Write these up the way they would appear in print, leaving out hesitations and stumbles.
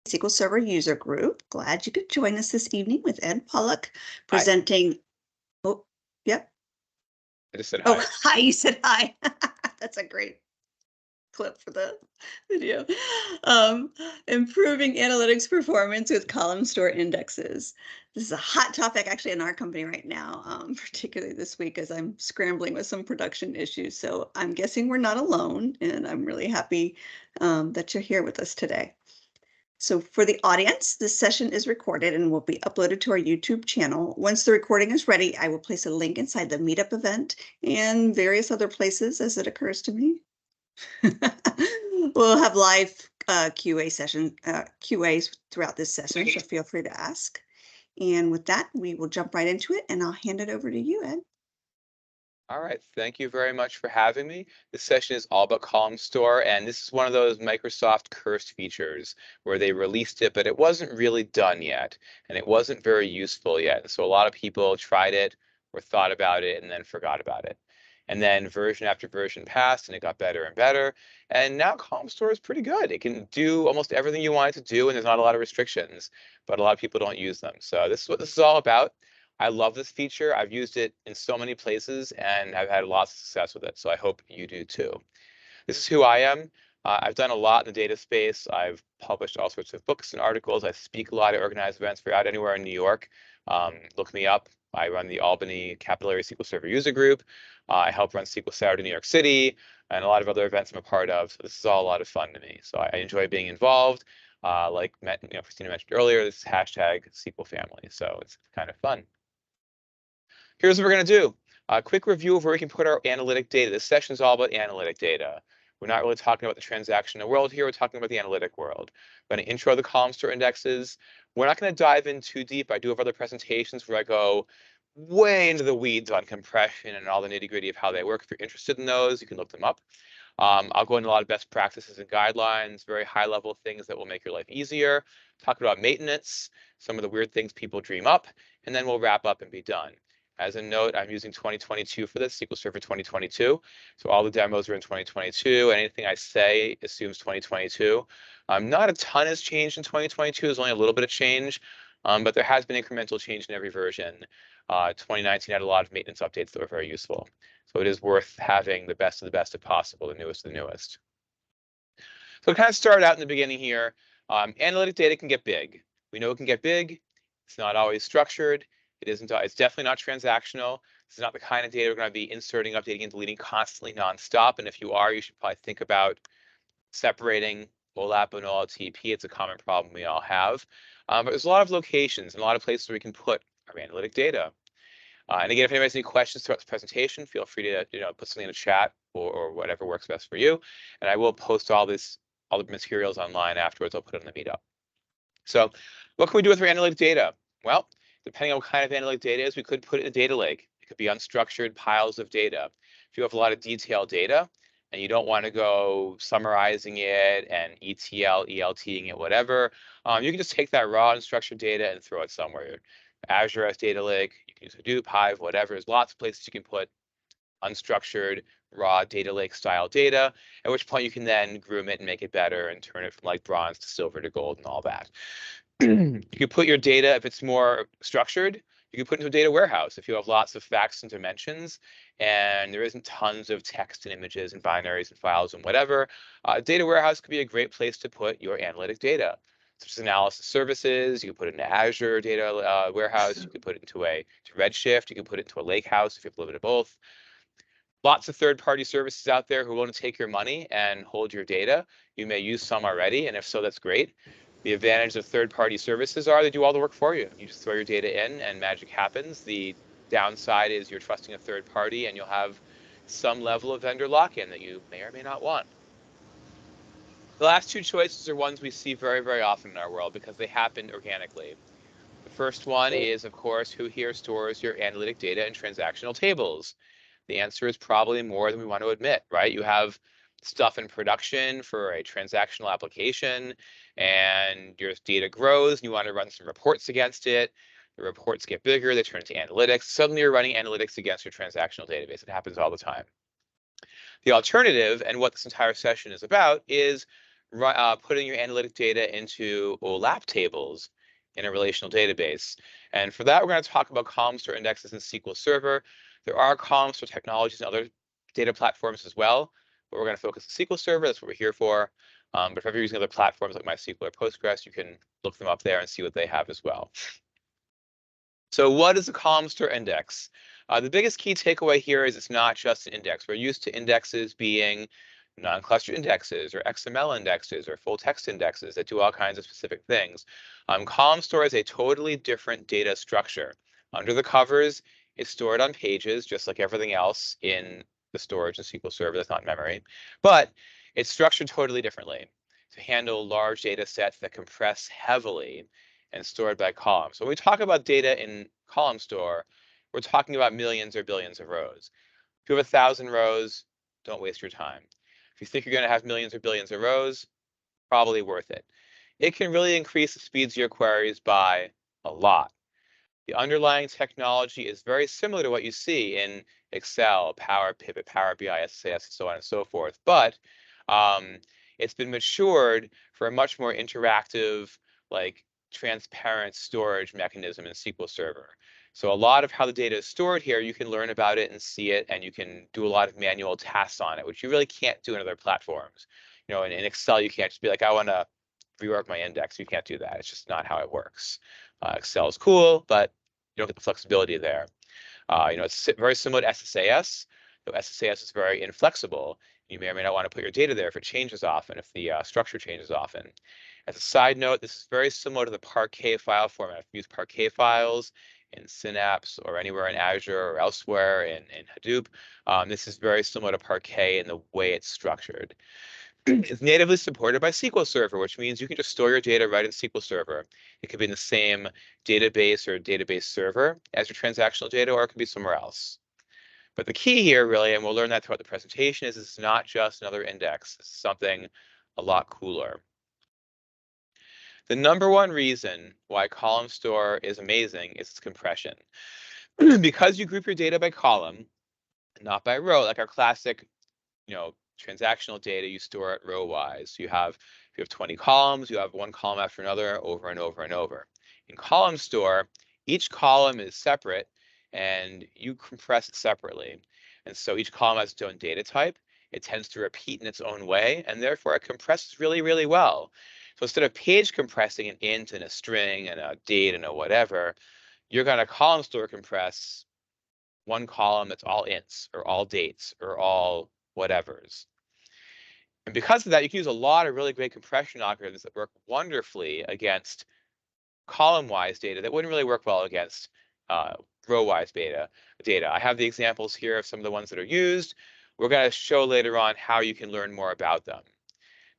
SQL Server user group. Glad you could join us this evening with Ed Pollack Hi. presenting. Oh, yep. I just said Oh, hi. hi, you said hi. That's a great clip for the video. Improving analytics performance with Columnstore indexes. This is a hot topic actually in our company right now, particularly this week as I'm scrambling with some production issues. So I'm guessing we're not alone, and I'm really happy that you're here with us today. So for the audience, this session is recorded and will be uploaded to our YouTube channel. Once the recording is ready, I will place a link inside the Meetup event and various other places as it occurs to me. We'll have live QA session, QAs throughout this session, so feel free to ask. And with that, we will jump right into it, and I'll hand it over to you, Ed. All right, thank you very much for having me. This session is all about Columnstore, and this is one of those Microsoft cursed features where they released it, but it wasn't really done yet, and it wasn't very useful yet. So a lot of people tried it or thought about it and then forgot about it. And then version after version passed, and it got better and better. And now Columnstore is pretty good. It can do almost everything you want it to do, and there's not a lot of restrictions, but a lot of people don't use them. So this is what this is all about. I love this feature. I've used it in so many places, and I've had lots of success with it. So I hope you do too. This is who I am. I've done a lot in the data space. I've published all sorts of books and articles. I speak a lot at organized events for Out Anywhere in New York. Look me up. I run the Albany Capillary SQL Server user group. I help run SQL Saturday New York City and a lot of other events I'm a part of. So this is all a lot of fun to me. So I enjoy being involved. Like Christina mentioned earlier, this is hashtag SQL family. So it's kind of fun. Here's what we're going to do. A quick review of where we can put our analytic data. This session is all about analytic data. We're not really talking about the transactional world here. We're talking about the analytic world. We're going to intro the Columnstore indexes. We're not going to dive in too deep. I do have other presentations where I go way into the weeds on compression and all the nitty-gritty of how they work. If you're interested in those, you can look them up. I'll go into a lot of best practices and guidelines, very high-level things that will make your life easier. Talk about maintenance, some of the weird things people dream up, and then we'll wrap up and be done. As a note, I'm using 2022 for this, SQL Server 2022. So all the demos are in 2022. Anything I say assumes 2022. Not a ton has changed in 2022. There's only a little bit of change, but there has been incremental change in every version. 2019 had a lot of maintenance updates that were very useful. So it is worth having the best of the best if possible, the newest of the newest. So kind of start out in the beginning here. Analytic data can get big. We know it can get big. It's not always structured. It's definitely not transactional. This is not the kind of data we're going to be inserting, updating, and deleting constantly nonstop. And if you are, you should probably think about separating OLAP and OLTP. It's a common problem we all have. But there's a lot of locations and a lot of places where we can put our analytic data. And again, if anybody has any questions throughout this presentation, feel free to put something in the chat or whatever works best for you. And I will post all the materials online afterwards. I'll put it on the Meetup. So what can we do with our analytic data? Well, depending on what kind of analytic data is, we could put it in a data lake. It could be unstructured piles of data. If you have a lot of detailed data and you don't want to go summarizing it and ETL, ELTing it, whatever, you can just take that raw unstructured data and throw it somewhere. Azure has data lake, you can use Hadoop, Hive, whatever. There's lots of places you can put unstructured, raw data lake style data, at which point you can then groom it and make it better and turn it from like bronze to silver to gold and all that. You can put your data, if it's more structured, you can put into a data warehouse if you have lots of facts and dimensions and there isn't tons of text and images and binaries and files and whatever. Data warehouse could be a great place to put your analytic data, such as analysis services. You can put it into Azure data warehouse. You can put it into Redshift. You can put it into a lake house if you have a little bit of both. Lots of third-party services out there who want to take your money and hold your data. You may use some already, and if so, that's great. The advantage of third-party services are they do all the work for you. You just throw your data in and magic happens. The downside is you're trusting a third party and you'll have some level of vendor lock-in that you may or may not want. The last two choices are ones we see very, very often in our world because they happen organically. The first one is, of course, who here stores your analytic data in transactional tables? The answer is probably more than we want to admit, right? You have stuff in production for a transactional application and your data grows and you want to run some reports against it. The reports get bigger, they turn into analytics. Suddenly you're running analytics against your transactional database. It happens all the time. The alternative, and what this entire session is about, is putting your analytic data into OLAP tables in a relational database. And for that, we're going to talk about Columnstore indexes in SQL Server. There are Columnstore technologies and other data platforms as well, but we're going to focus on SQL Server. That's what we're here for. But if you're using other platforms like MySQL or Postgres, you can look them up there and see what they have as well. So what is a Columnstore index? The biggest key takeaway here is it's not just an index. We're used to indexes being non-clustered indexes or XML indexes or full text indexes that do all kinds of specific things. Columnstore is a totally different data structure. Under the covers, it's stored on pages, just like everything else in the storage in SQL Server that's not memory. But it's structured totally differently to handle large data sets that compress heavily and stored by columns. So when we talk about data in Columnstore, we're talking about millions or billions of rows. If you have 1,000 rows, don't waste your time. If you think you're going to have millions or billions of rows, probably worth it. It can really increase the speeds of your queries by a lot. The underlying technology is very similar to what you see in Excel, Power Pivot, Power BI, SAS, and so on and so forth. But it's been matured for a much more interactive, like transparent storage mechanism in SQL Server. So a lot of how the data is stored here, you can learn about it and see it, and you can do a lot of manual tasks on it, which you really can't do in other platforms. You know, in Excel, you can't just be like, I want to rework my index. You can't do that. It's just not how it works. Excel is cool, but you don't get the flexibility there. It's very similar to SSAS, though SSAS is very inflexible. You may or may not want to put your data there if it changes often, if the structure changes often. As a side note, this is very similar to the Parquet file format. If you use Parquet files in Synapse or anywhere in Azure or elsewhere in Hadoop, this is very similar to Parquet in the way it's structured. It's natively supported by SQL Server, which means you can just store your data right in SQL Server. It could be in the same database or database server as your transactional data, or it could be somewhere else. But the key here, really, and we'll learn that throughout the presentation, is it's not just another index. It's something a lot cooler. The number one reason why Columnstore is amazing is its compression. Because you group your data by column, not by row, like our classic, transactional data, you store it row-wise. If you have 20 columns, you have one column after another over and over and over. In Columnstore, each column is separate and you compress it separately. And so each column has its own data type. It tends to repeat in its own way, and therefore it compresses really, really well. So instead of page compressing an int and a string and a date and a whatever, you're going to Columnstore compress one column that's all ints or all dates or all whatevers. And because of that, you can use a lot of really great compression algorithms that work wonderfully against column-wise data that wouldn't really work well against row-wise data. I have the examples here of some of the ones that are used. We're going to show later on how you can learn more about them.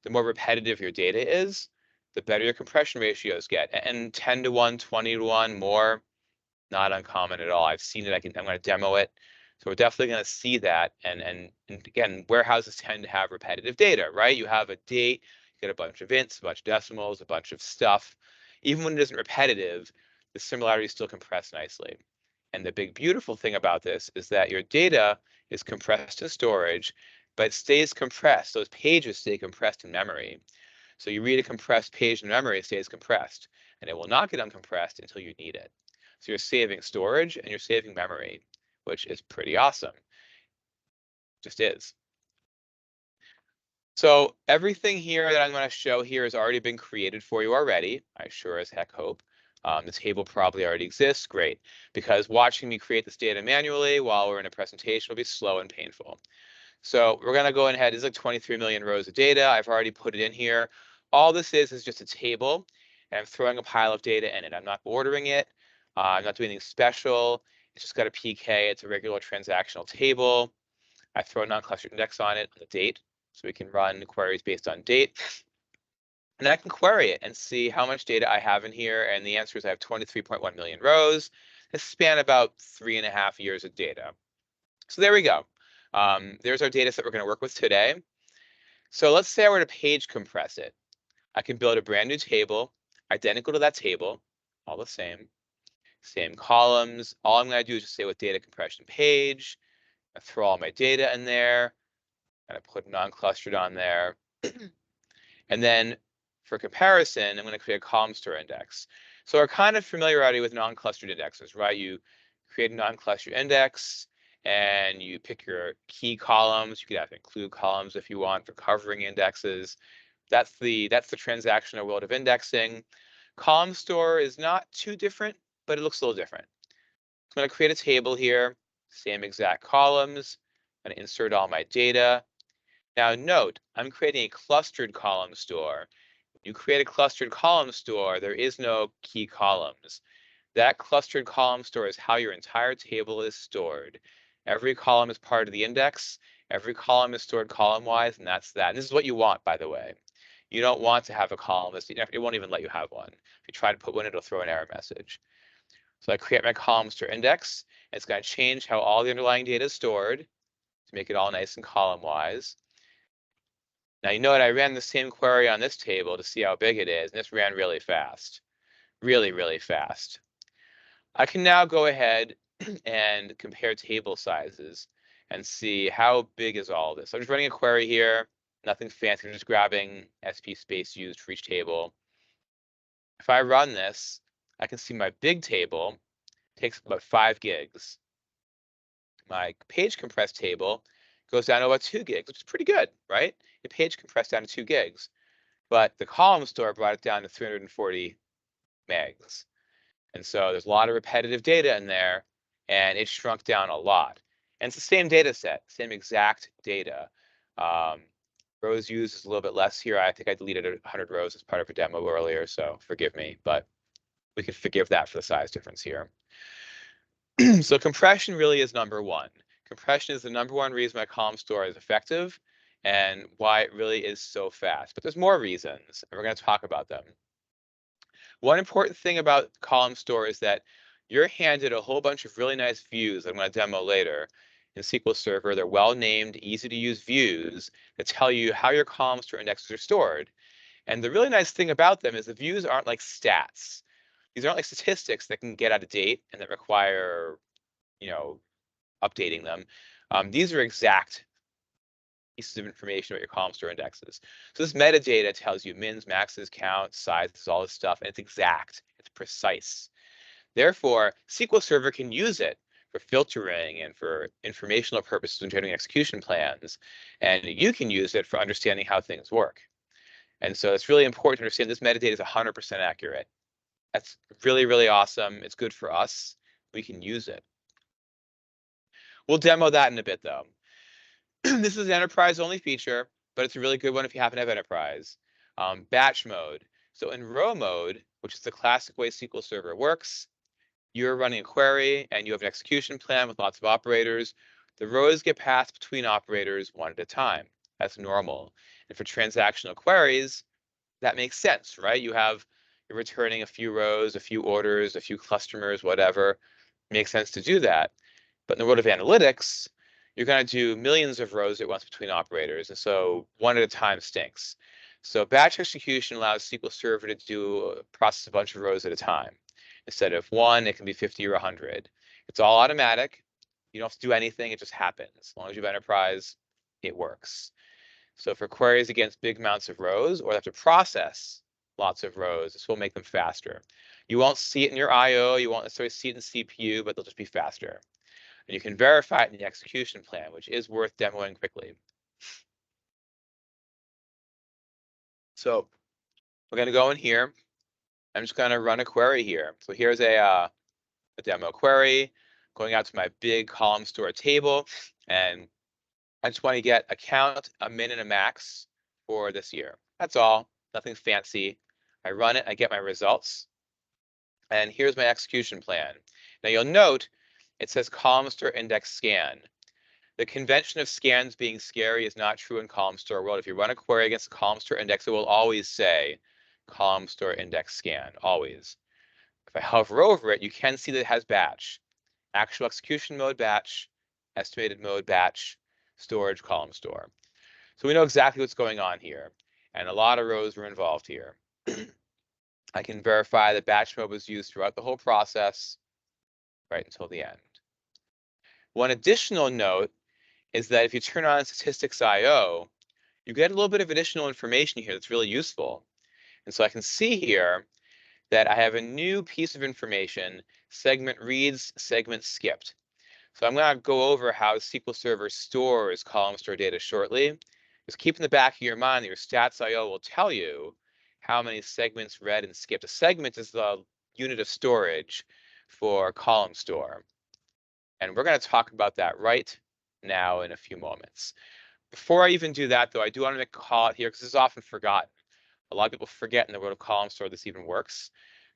The more repetitive your data is, the better your compression ratios get. And 10 to 1, 20 to 1, more, not uncommon at all. I've seen it. I'm going to demo it. So we're definitely going to see that. And again, warehouses tend to have repetitive data, right? You have a date, you get a bunch of ints, a bunch of decimals, a bunch of stuff. Even when it isn't repetitive, the similarities still compress nicely. And the big beautiful thing about this is that your data is compressed in storage, but it stays compressed. Those pages stay compressed in memory. So you read a compressed page in memory, it stays compressed, and it will not get uncompressed until you need it. So you're saving storage and you're saving memory, which is pretty awesome. Just is. So everything here that I'm going to show here has already been created for you already. I sure as heck hope. The table probably already exists. Great. Because watching me create this data manually while we're in a presentation will be slow and painful. So we're going to go ahead. This is like 23 million rows of data. I've already put it in here. All this is just a table, and I'm throwing a pile of data in it. I'm not ordering it. I'm not doing anything special. It's just got a PK. It's a regular transactional table. I throw a non-clustered index on it, on the date, so we can run queries based on date. And I can query it and see how much data I have in here. And the answer is I have 23.1 million rows. This span about 3.5 years of data. So there we go. There's our data set we're going to work with today. So let's say I were to page compress it. I can build a brand new table, identical to that table, all the same columns. All I'm going to do is just say with data compression page. I throw all my data in there, and I put non-clustered on there. And then for comparison, I'm going to create a column store index. So we're kind of familiar already with non-clustered indexes, right? You create a non-clustered index and you pick your key columns. You could have to include columns if you want for covering indexes. That's the transactional world of indexing. Column store is not too different, but it looks a little different. I'm going to create a table here, same exact columns. I'm going to insert all my data. Now note, I'm creating a clustered column store. When you create a clustered column store, there is no key columns. That clustered column store is how your entire table is stored. Every column is part of the index. Every column is stored column-wise, and that's that. And this is what you want, by the way. You don't want to have a column list. It won't even let you have one. If you try to put one, it'll throw an error message. So I create my column store index. And it's going to change how all the underlying data is stored to make it all nice and column-wise. Now, you know what? I ran the same query on this table to see how big it is, and this ran really fast. Really, really fast. I can now go ahead and compare table sizes and see how big is all this. I'm just running a query here, nothing fancy, I'm just grabbing SP space used for each table. If I run this, I can see my big table takes about 5 gigs. My page compressed table goes down to about 2 gigs, which is pretty good, right? The page compressed down to 2 gigs, but the column store brought it down to 340 megs. And so there's a lot of repetitive data in there, and it shrunk down a lot. And it's the same data set, same exact data. Rows used is a little bit less here. I think I deleted 100 rows as part of a demo earlier, so forgive me, but we can forgive that for the size difference here. So compression really is number one. Compression is the number one reason why column store is effective and why it really is so fast. But there's more reasons, and we're going to talk about them. One important thing about column store is that you're handed a whole bunch of really nice views that I'm going to demo later in SQL Server. They're well-named, easy-to-use views that tell you how your column store indexes are stored. And the really nice thing about them is the views aren't like stats. These aren't like statistics that can get out of date and that require, updating them. These are exact pieces of information about your column store indexes. So this metadata tells you mins, maxes, counts, sizes, all this stuff, and it's exact, it's precise. Therefore, SQL Server can use it for filtering and for informational purposes when generating execution plans. And you can use it for understanding how things work. And so it's really important to understand this metadata is 100% accurate. That's really, really awesome. It's good for us. We can use it. We'll demo that in a bit, though. This is an enterprise-only feature, but it's a really good one if you happen to have enterprise. Batch mode. So in row mode, which is the classic way SQL Server works, you're running a query and you have an execution plan with lots of operators. The rows get passed between operators one at a time. That's normal. And for transactional queries, that makes sense, right? You're returning a few rows, a few orders, a few customers, whatever. It makes sense to do that. But in the world of analytics, you're going to do millions of rows at once between operators. And so one at a time stinks. So batch execution allows SQL Server to process a bunch of rows at a time. Instead of one, it can be 50 or 100. It's all automatic. You don't have to do anything. It just happens. As long as you have enterprise, it works. So for queries against big amounts of rows, or have to process lots of rows, this will make them faster. You won't see it in your I/O. You won't necessarily see it in CPU, but they'll just be faster. And you can verify it in the execution plan, which is worth demoing quickly. So we're going to go in here. I'm just going to run a query here. So here's a demo query going out to my big column store table. And I just want to get a count, a min, and a max for this year. That's all. Nothing fancy. I run it. I get my results. And here's my execution plan. Now you'll note it says column store index scan. The convention of scans being scary is not true in column store world. If you run a query against a column store index, it will always say column store index scan, always. If I hover over it, you can see that it has batch. Actual execution mode batch, estimated mode batch, storage column store. So we know exactly what's going on here. And a lot of rows were involved here. I can verify that batch mode was used throughout the whole process, right until the end. One additional note is that if you turn on statistics IO, you get a little bit of additional information here that's really useful. And so I can see here that I have a new piece of information, segment reads, segment skipped. So I'm going to go over how SQL Server stores column store data shortly. Just keep in the back of your mind that your stats.io will tell you how many segments read and skipped. A segment is the unit of storage for column store. And we're going to talk about that right now in a few moments. Before I even do that, though, I do want to make a call out here because this is often forgotten. A lot of people forget in the world of column store this even works.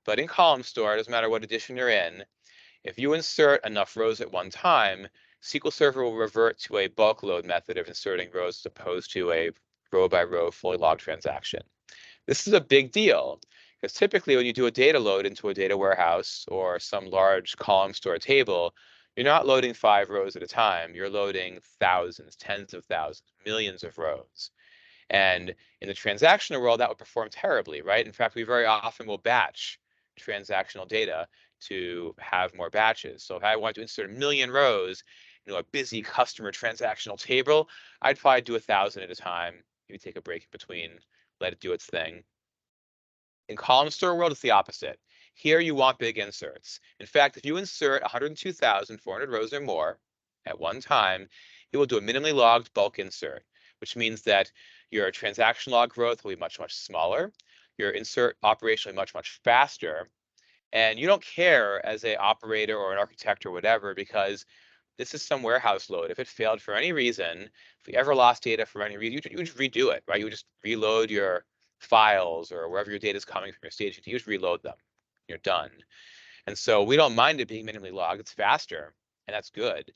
But in column store, it doesn't matter what edition you're in, if you insert enough rows at one time, SQL Server will revert to a bulk load method of inserting rows as opposed to a row by row fully logged transaction. This is a big deal because typically when you do a data load into a data warehouse or some large column store table, you're not loading 5 rows at a time. You're loading thousands, tens of thousands, millions of rows. And in the transactional world, that would perform terribly, right? In fact, we very often will batch transactional data to have more batches. So if I want to insert 1 million rows into a busy customer transactional table, I'd probably do 1,000 at a time, maybe take a break in between, let it do its thing. In column store world, it's the opposite. Here you want big inserts. In fact, if you insert 102,400 rows or more at one time, it will do a minimally logged bulk insert, which means that your transaction log growth will be much, much smaller. Your insert operation will be much, much faster. And you don't care as an operator or an architect or whatever, because this is some warehouse load. If it failed for any reason, if we ever lost data for any reason, you would just redo it, right? You would just reload your files or wherever your data is coming from your staging, you just reload them. You're done. And so we don't mind it being minimally logged. It's faster, and that's good.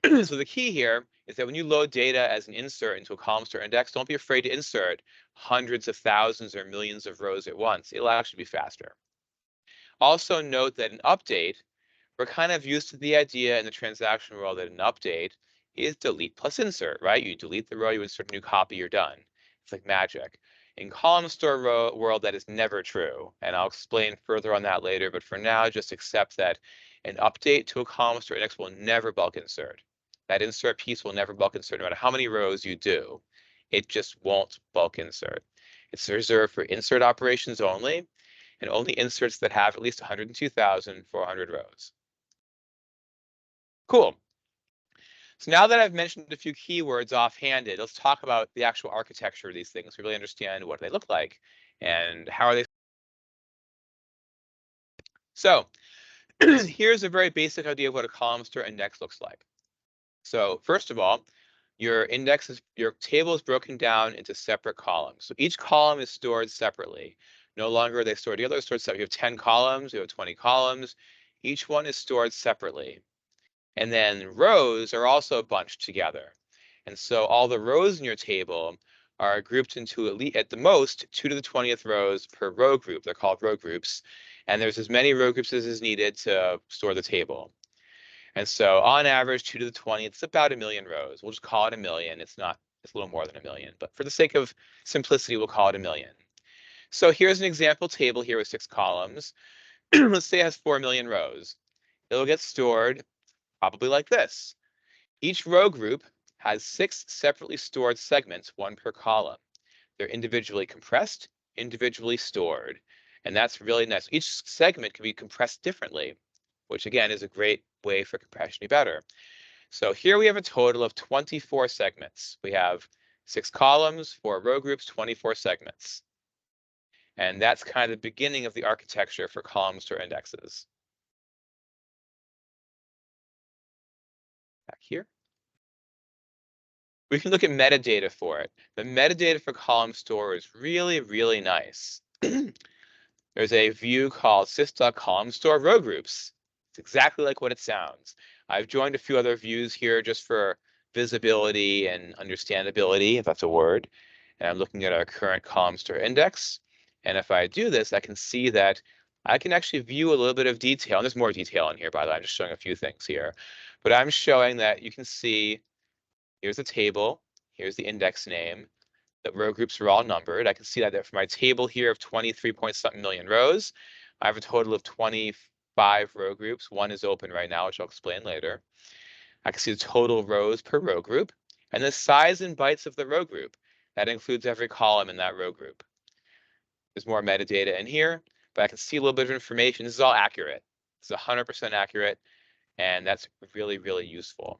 So the key here is that when you load data as an insert into a column store index, don't be afraid to insert hundreds of thousands or millions of rows at once. It'll actually be faster. Also note that an update, we're kind of used to the idea in the transaction world that an update is delete plus insert, right? You delete the row, you insert a new copy, you're done. It's like magic. In column store world, that is never true. And I'll explain further on that later. But for now, just accept that an update to a column store index will never bulk insert. That insert piece will never bulk insert no matter how many rows you do. It just won't bulk insert. It's reserved for insert operations only, and only inserts that have at least 102,400 rows. Cool. So now that I've mentioned a few keywords offhanded, let's talk about the actual architecture of these things. We really understand what they look like and how are they. So here's a very basic idea of what a column store index looks like. So first of all, your table is broken down into separate columns. So each column is stored separately. No longer are they stored together, they're stored separately. You have 10 columns, you have 20 columns. Each one is stored separately. And then rows are also bunched together. And so all the rows in your table are grouped into at the most 2 to the 20th rows per row group. They're called row groups. And there's as many row groups as is needed to store the table. And so on average, 2 to the 20th, it's about 1 million rows. We'll just call it 1 million. It's a little more than 1 million. But for the sake of simplicity, we'll call it 1 million. So here's an example table here with 6 columns. Let's say it has 4 million rows. It'll get stored probably like this. Each row group has 6 separately stored segments, 1 per column. They're individually compressed, individually stored, and that's really nice. Each segment can be compressed differently, which again is a great way for compression to be better. So here we have a total of 24 segments. We have 6 columns, 4 row groups, 24 segments. And that's kind of the beginning of the architecture for column store indexes. Back here. We can look at metadata for it. The metadata for column store is really, really nice. There's a view called sys.columnstore row groups. It's exactly like what it sounds. I've joined a few other views here just for visibility and understandability, if that's a word. And I'm looking at our current column store index. And if I do this, I can see that I can actually view a little bit of detail. And there's more detail in here, by the way. I'm just showing a few things here. But I'm showing that you can see here's the table, here's the index name. The row groups are all numbered. I can see that for my table here of 23-point-something million rows, I have a total of 25 row groups. 1 is open right now, which I'll explain later. I can see the total rows per row group and the size in bytes of the row group. That includes every column in that row group. There's more metadata in here, but I can see a little bit of information. This is all accurate. It's 100% accurate, and that's really, really useful.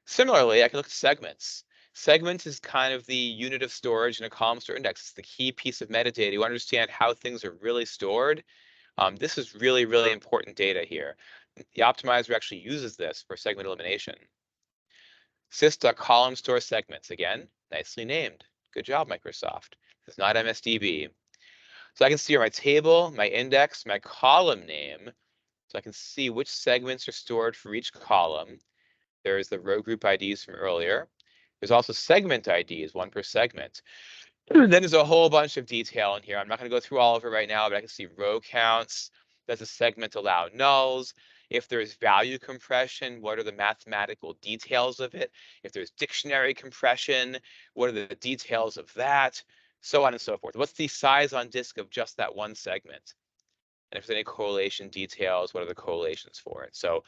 Similarly, I can look at segments. Segments is kind of the unit of storage in a column store index. It's the key piece of metadata. You understand how things are really stored. This is really, really important data here. The optimizer actually uses this for segment elimination. Sys.columnstore segments, again, nicely named. Good job, Microsoft. It's not MSDB. So I can see my table, my index, my column name. So I can see which segments are stored for each column. There's the row group IDs from earlier. There's also segment IDs, one per segment. Then there's a whole bunch of detail in here. I'm not going to go through all of it right now, but I can see row counts. Does a segment allow nulls? If there's value compression, what are the mathematical details of it? If there's dictionary compression, what are the details of that? So on and so forth. What's the size on disk of just that one segment? And if there's any correlation details, what are the correlations for it? So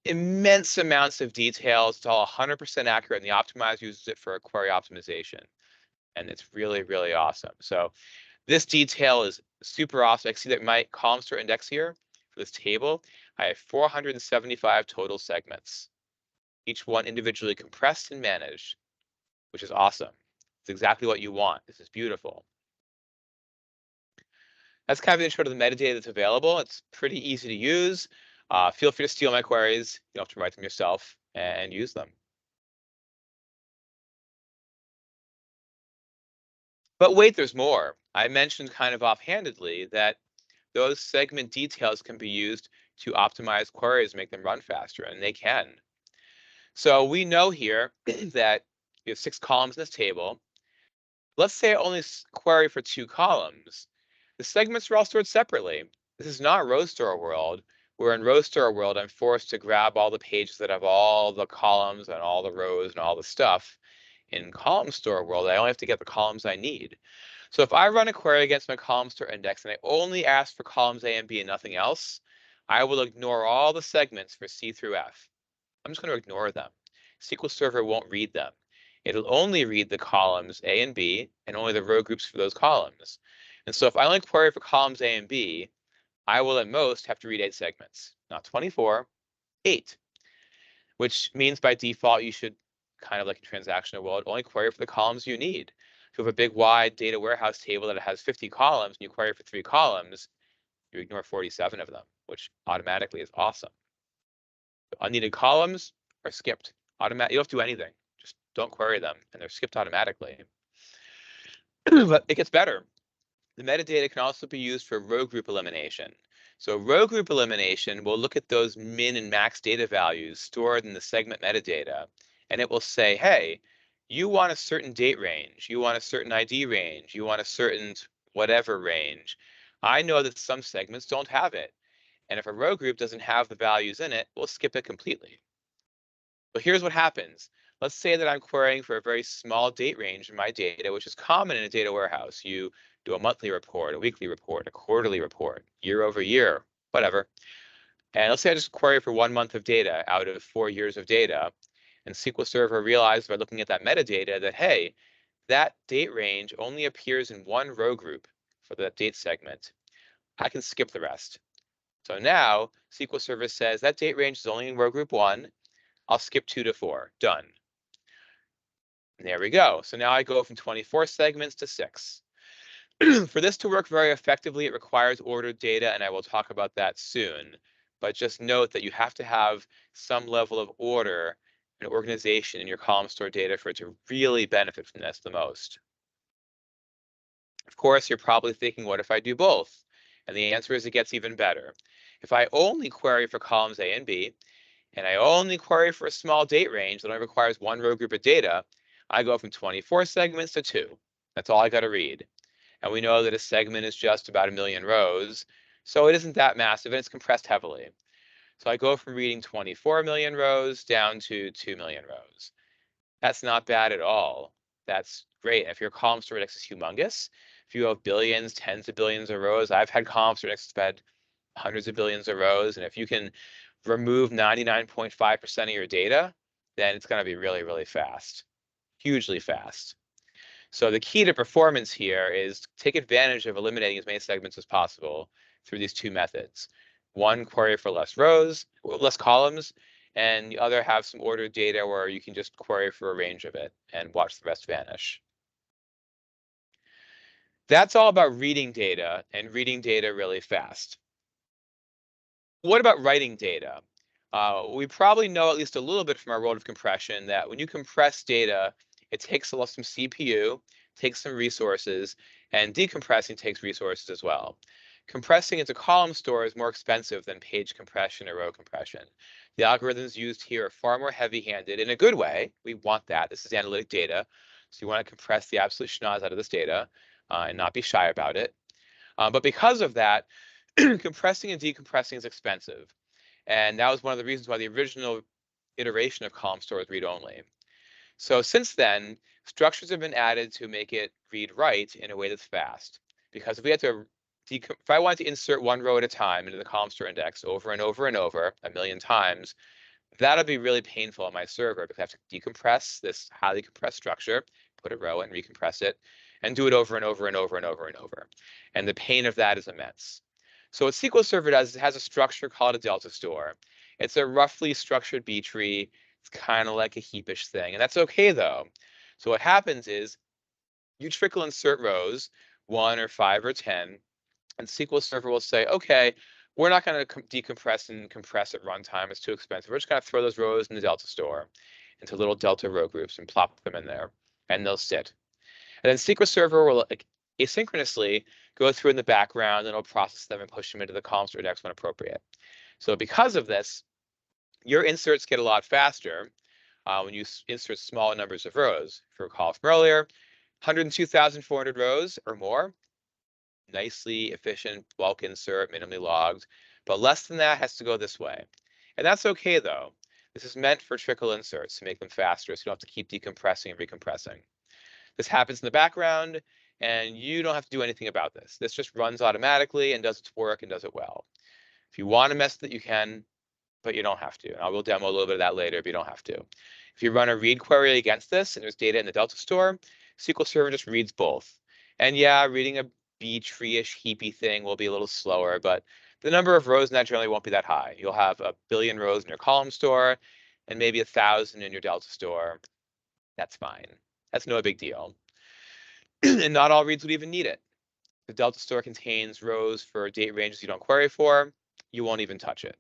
immense amounts of details. It's all 100% accurate, and the optimizer uses it for query optimization. And it's really, really awesome. So this detail is super awesome. I can see that my column store index here for this table, I have 475 total segments, each one individually compressed and managed, which is awesome. It's exactly what you want. This is beautiful. That's kind of the intro to the metadata that's available. It's pretty easy to use. Feel free to steal my queries. You don't have to write them yourself and use them. But wait, there's more. I mentioned kind of offhandedly that those segment details can be used to optimize queries, make them run faster, and they can. So we know here that we have 6 columns in this table. Let's say I only query for 2 columns. The segments are all stored separately. This is not rowstore world, where in rowstore world, I'm forced to grab all the pages that have all the columns and all the rows and all the stuff. In Columnstore world, I only have to get the columns I need. So if I run a query against my Columnstore index and I only ask for columns A and B and nothing else, I will ignore all the segments for C through F. I'm just going to ignore them. SQL Server won't read them. It'll only read the columns A and B and only the row groups for those columns. And so if I only query for columns A and B, I will at most have to read 8 segments, not 24, 8, which means by default, you should, kind of like in transactional world, only query for the columns you need. If you have a big wide data warehouse table that has 50 columns and you query for 3 columns, you ignore 47 of them, which automatically is awesome. Unneeded columns are skipped. You don't have to do anything. Just don't query them, and they're skipped automatically. But it gets better. The metadata can also be used for row group elimination. So row group elimination will look at those min and max data values stored in the segment metadata, and it will say, hey, you want a certain date range, you want a certain ID range, you want a certain whatever range. I know that some segments don't have it. And if a row group doesn't have the values in it, we'll skip it completely. But here's what happens. Let's say that I'm querying for a very small date range in my data, which is common in a data warehouse. You do a monthly report, a weekly report, a quarterly report, year over year, whatever. And let's say I just query for 1 month of data out of 4 years of data. And SQL Server realized by looking at that metadata that, hey, that date range only appears in one row group for that date segment. I can skip the rest. So now SQL Server says that date range is only in row group 1. I'll skip 2 to 4. Done. And there we go. So now I go from 24 segments to 6. For this to work very effectively, it requires ordered data, and I will talk about that soon. But just note that you have to have some level of order and organization in your column store data for it to really benefit from this the most. Of course, you're probably thinking, what if I do both? And the answer is it gets even better. If I only query for columns A and B, and I only query for a small date range that only requires one row group of data, I go from 24 segments to 2. That's all I got to read. And we know that a segment is just about 1 million rows, so it isn't that massive, and it's compressed heavily. So I go from reading 24 million rows down to 2 million rows. That's not bad at all. That's great. If your column store index is humongous, if you have billions, tens of billions of rows, I've had column store indexes that had hundreds of billions of rows, and if you can remove 99.5% of your data, then it's going to be really, really fast, hugely fast. So the key to performance here is take advantage of eliminating as many segments as possible through these two methods. One, query for less rows, less columns, and the other have some ordered data where you can just query for a range of it and watch the rest vanish. That's all about reading data and reading data really fast. What about writing data? We probably know at least a little bit from our world of compression that when you compress data, it takes a lot some CPU, takes some resources, and decompressing takes resources as well. Compressing into column store is more expensive than page compression or row compression. The algorithms used here are far more heavy-handed in a good way. We want that. This is analytic data. So you want to compress the absolute schnoz out of this data and not be shy about it. But because of that, compressing and decompressing is expensive. And that was one of the reasons why the original iteration of Columnstore was read-only. So since then, structures have been added to make it read-write in a way that's fast. Because if we had to, if I wanted to insert one row at a time into the Columnstore index over and over and over 1,000,000 times, that'll be really painful on my server because I have to decompress this highly compressed structure, put a row and recompress it, and do it over and over and over and over and over. And the pain of that is immense. So what SQL Server does is it has a structure called a delta store. It's a roughly structured B tree. It's kind of like a heapish thing, and that's okay though. So what happens is you trickle insert rows, 1 or 5 or 10, and SQL Server will say, okay, we're not going to decompress and compress at runtime. It's too expensive. We're just going to throw those rows in the delta store into little delta row groups and plop them in there, and they'll sit. And then SQL Server will asynchronously go through in the background and it'll process them and push them into the Columnstore index when appropriate. So because of this, your inserts get a lot faster when you insert small numbers of rows. If you recall from earlier, 102,400 rows or more, nicely efficient bulk insert, minimally logged, but less than that has to go this way. And that's okay though. This is meant for trickle inserts to make them faster so you don't have to keep decompressing and recompressing. This happens in the background, and you don't have to do anything about this. This just runs automatically and does its work and does it well. If you want to mess with it, you can, but you don't have to. I will demo a little bit of that later, but you don't have to. If you run a read query against this and there's data in the delta store, SQL Server just reads both. And yeah, reading a B tree-ish heapy thing will be a little slower, but the number of rows in that generally won't be that high. You'll have 1 billion rows in your column store and maybe 1,000 in your delta store. That's fine. That's no big deal. And not all reads would even need it. The delta store contains rows for date ranges you don't query for. You won't even touch it.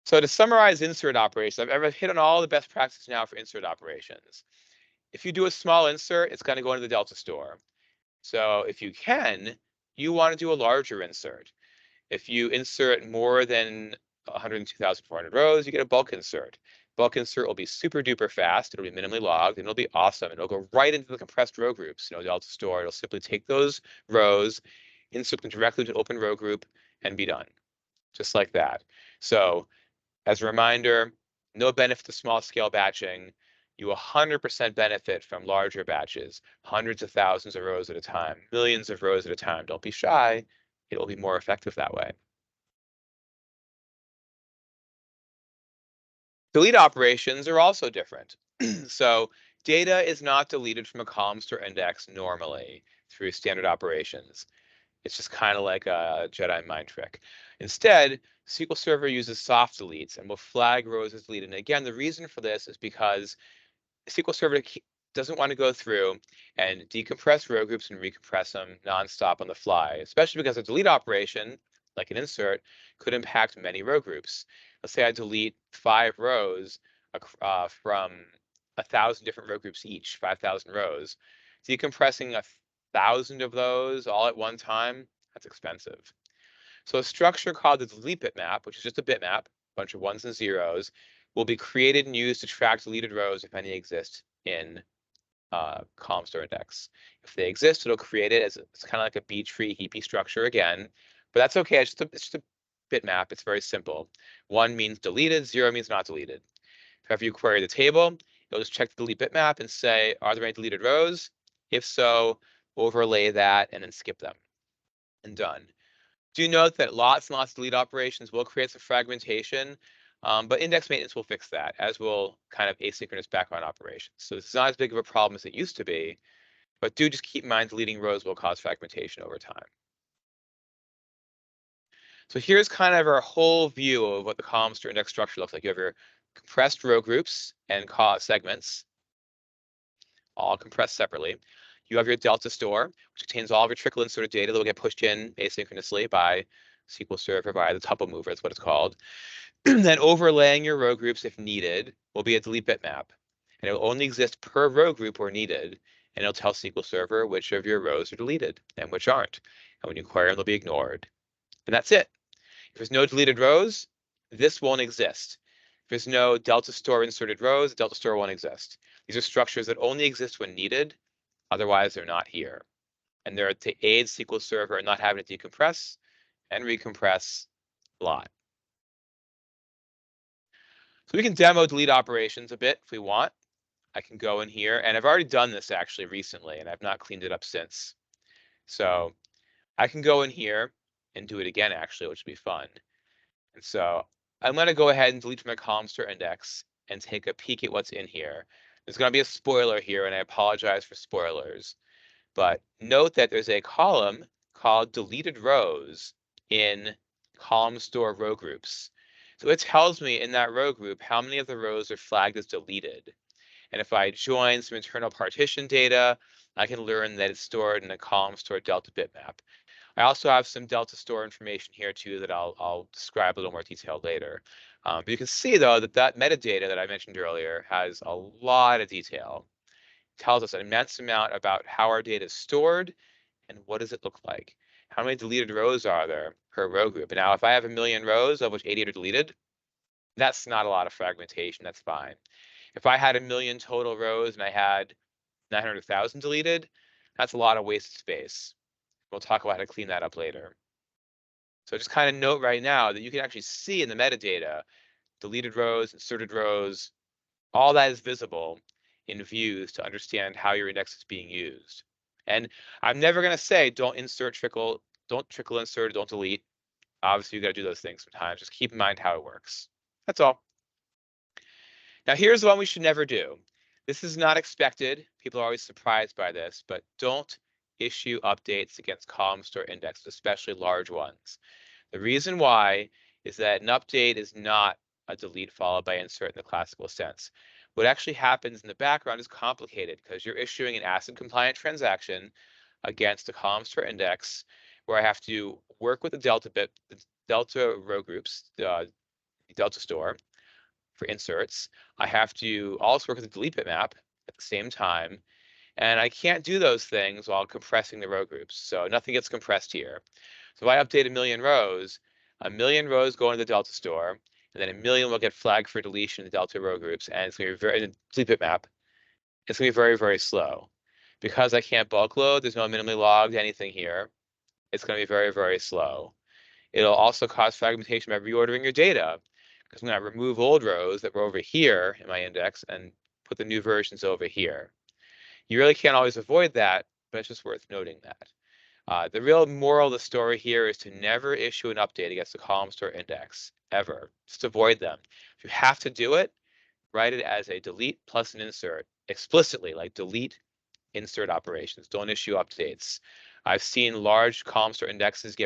So to summarize insert operations, I've hit on all the best practices now for insert operations. If you do a small insert, it's going to go into the delta store. So if you can, you want to do a larger insert. If you insert more than 102,400 rows, you get a bulk insert. Bulk insert will be super duper fast. It'll be minimally logged and it'll be awesome. It'll go right into the compressed row groups. Delta store. It'll simply take those rows, insert them directly to an open row group, and be done. Just like that. So as a reminder, no benefit to small scale batching. You 100% benefit from larger batches, hundreds of thousands of rows at a time, millions of rows at a time. Don't be shy. It will be more effective that way. Delete operations are also different. So data is not deleted from a column store index normally through standard operations. It's just kind of like a Jedi mind trick. Instead, SQL Server uses soft deletes and will flag rows as deleted. And again, the reason for this is because SQL Server doesn't want to go through and decompress row groups and recompress them nonstop on the fly, especially because a delete operation, like an insert, could impact many row groups. Let's say I delete 5 rows from 1,000 different row groups each, 5,000 rows. Decompressing 1,000 of those all at one time, that's expensive. So a structure called the delete bitmap, which is just a bitmap, a bunch of ones and zeros, will be created and used to track deleted rows if any exist in Columnstore index. If they exist, it'll create it as it's kind of like a B tree heapy structure again, but that's okay. It's just a bitmap. It's very simple. 1 means deleted, 0 means not deleted. If you query the table, you'll just check the delete bitmap and say, are there any deleted rows? If so, overlay that and then skip them. And done. Do note that lots and lots of delete operations will create some fragmentation. But index maintenance will fix that, as will kind of asynchronous background operations. So this is not as big of a problem as it used to be, but do just keep in mind deleting rows will cause fragmentation over time. So here's kind of our whole view of what the Columnstore index structure looks like. You have your compressed row groups and segments, all compressed separately. You have your delta store, which contains all of your trickle inserted data that will get pushed in asynchronously by SQL Server via the tuple mover, that's what it's called. Then overlaying your row groups if needed will be a delete bitmap. And it will only exist per row group where needed. And it'll tell SQL Server which of your rows are deleted and which aren't. And when you query them, they'll be ignored. And that's it. If there's no deleted rows, this won't exist. If there's no delta store inserted rows, delta store won't exist. These are structures that only exist when needed. Otherwise, they're not here. And they're to aid SQL Server in not having to decompress and recompress a lot. So we can demo delete operations a bit if we want. I can go in here, and I've already done this actually recently, and I've not cleaned it up since. So I can go in here and do it again, actually, which would be fun. And so I'm going to go ahead and delete my Columnstore index and take a peek at what's in here. There's going to be a spoiler here, and I apologize for spoilers. But note that there's a column called deleted rows in Columnstore row groups. So it tells me in that row group how many of the rows are flagged as deleted. And if I join some internal partition data, I can learn that it's stored in a Columnstore delta bitmap. I also have some delta store information here too that I'll describe a little more detailed later. But you can see though that metadata that I mentioned earlier has a lot of detail. It tells us an immense amount about how our data is stored and what does it look like. How many deleted rows are there per row group? And now if I have 1,000,000 rows of which 88 are deleted, that's not a lot of fragmentation, that's fine. If I had 1,000,000 total rows and I had 900,000 deleted, that's a lot of wasted space. We'll talk about how to clean that up later. So just kind of note right now that you can actually see in the metadata, deleted rows, inserted rows, all that is visible in views to understand how your index is being used. And I'm never going to say don't trickle insert, don't delete. Obviously, you got to do those things sometimes. Just keep in mind how it works. That's all. Now, here's the one we should never do. This is not expected. People are always surprised by this, but don't issue updates against Columnstore indexes, especially large ones. The reason why is that an update is not a delete followed by insert in the classical sense. What actually happens in the background is complicated because you're issuing an ACID compliant transaction against a Columnstore index where I have to work with the delta row groups, the delta store for inserts. I have to also work with the delete bitmap at the same time. And I can't do those things while compressing the row groups. So nothing gets compressed here. So if I update 1,000,000 rows, 1,000,000 rows go into the delta store, and then 1,000,000 will get flagged for deletion in the delta row groups, and it's going to be very, delete bitmap. It's going to be very, very slow. Because I can't bulk load, there's no minimally logged anything here. It's going to be very, very slow. It'll also cause fragmentation by reordering your data, because I'm going to remove old rows that were over here in my index and put the new versions over here. You really can't always avoid that, but it's just worth noting that. The real moral of the story here is to never issue an update against the Columnstore index, ever. Just avoid them. If you have to do it, write it as a delete plus an insert, explicitly, like delete insert operations. Don't issue updates. I've seen large Columnstore indexes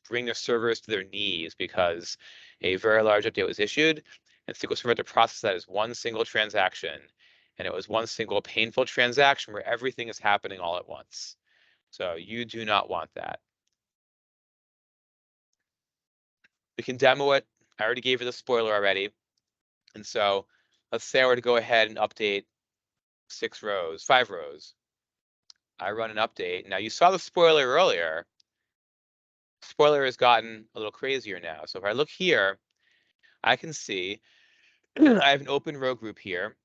bring their servers to their knees because a very large update was issued, and SQL Server had to process that as one single transaction. And it was one single painful transaction where everything is happening all at once. So you do not want that. We can demo it. I already gave you the spoiler already. And so let's say I were to go ahead and update 5 rows. I run an update. Now you saw the spoiler earlier. Spoiler has gotten a little crazier now. So if I look here, I can see I have an open row group here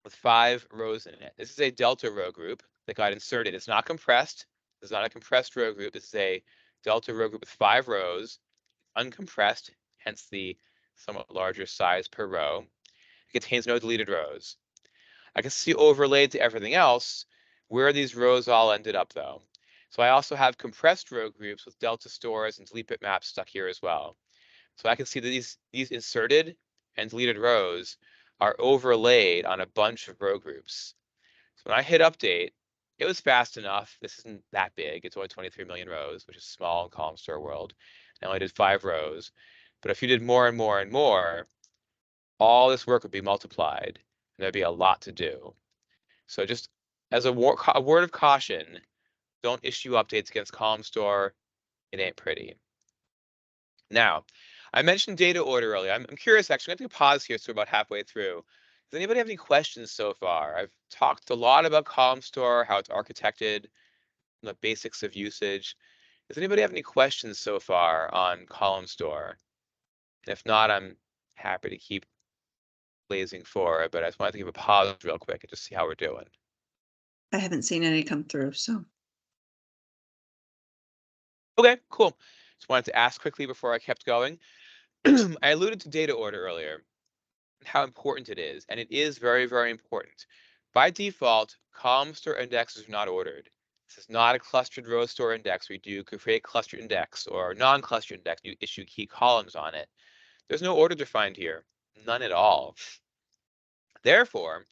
with 5 rows in it. This is a delta row group that got inserted. It's not compressed. It's not a compressed row group. This is a delta row group with 5 rows, uncompressed, hence the somewhat larger size per row. It contains no deleted rows. I can see overlaid to everything else where these rows all ended up though. So I also have compressed row groups with delta stores and delete bitmaps stuck here as well. So I can see that these inserted and deleted rows are overlaid on a bunch of row groups. So when I hit update, it was fast enough. This isn't that big. It's only 23 million rows, which is small in Columnstore world. I only did 5 rows. But if you did more and more and more, all this work would be multiplied, and there'd be a lot to do. So just as a word of caution, don't issue updates against Columnstore. It ain't pretty. Now, I mentioned data order earlier. I'm curious, actually. I'm going to take a pause here, so we're about halfway through. Does anybody have any questions so far? I've talked a lot about Columnstore, how it's architected, the basics of usage. Does anybody have any questions so far on Columnstore? And if not, I'm happy to keep blazing forward, but I just wanted to give a pause real quick and just see how we're doing. I haven't seen any come through, so. Okay, cool. Just wanted to ask quickly before I kept going. I alluded to data order earlier, how important it is, and it is very, very important. By default, Columnstore indexes are not ordered. This is not a clustered row store index where you do create clustered index or non-clustered index, you issue key columns on it. There's no order defined here, none at all. Therefore,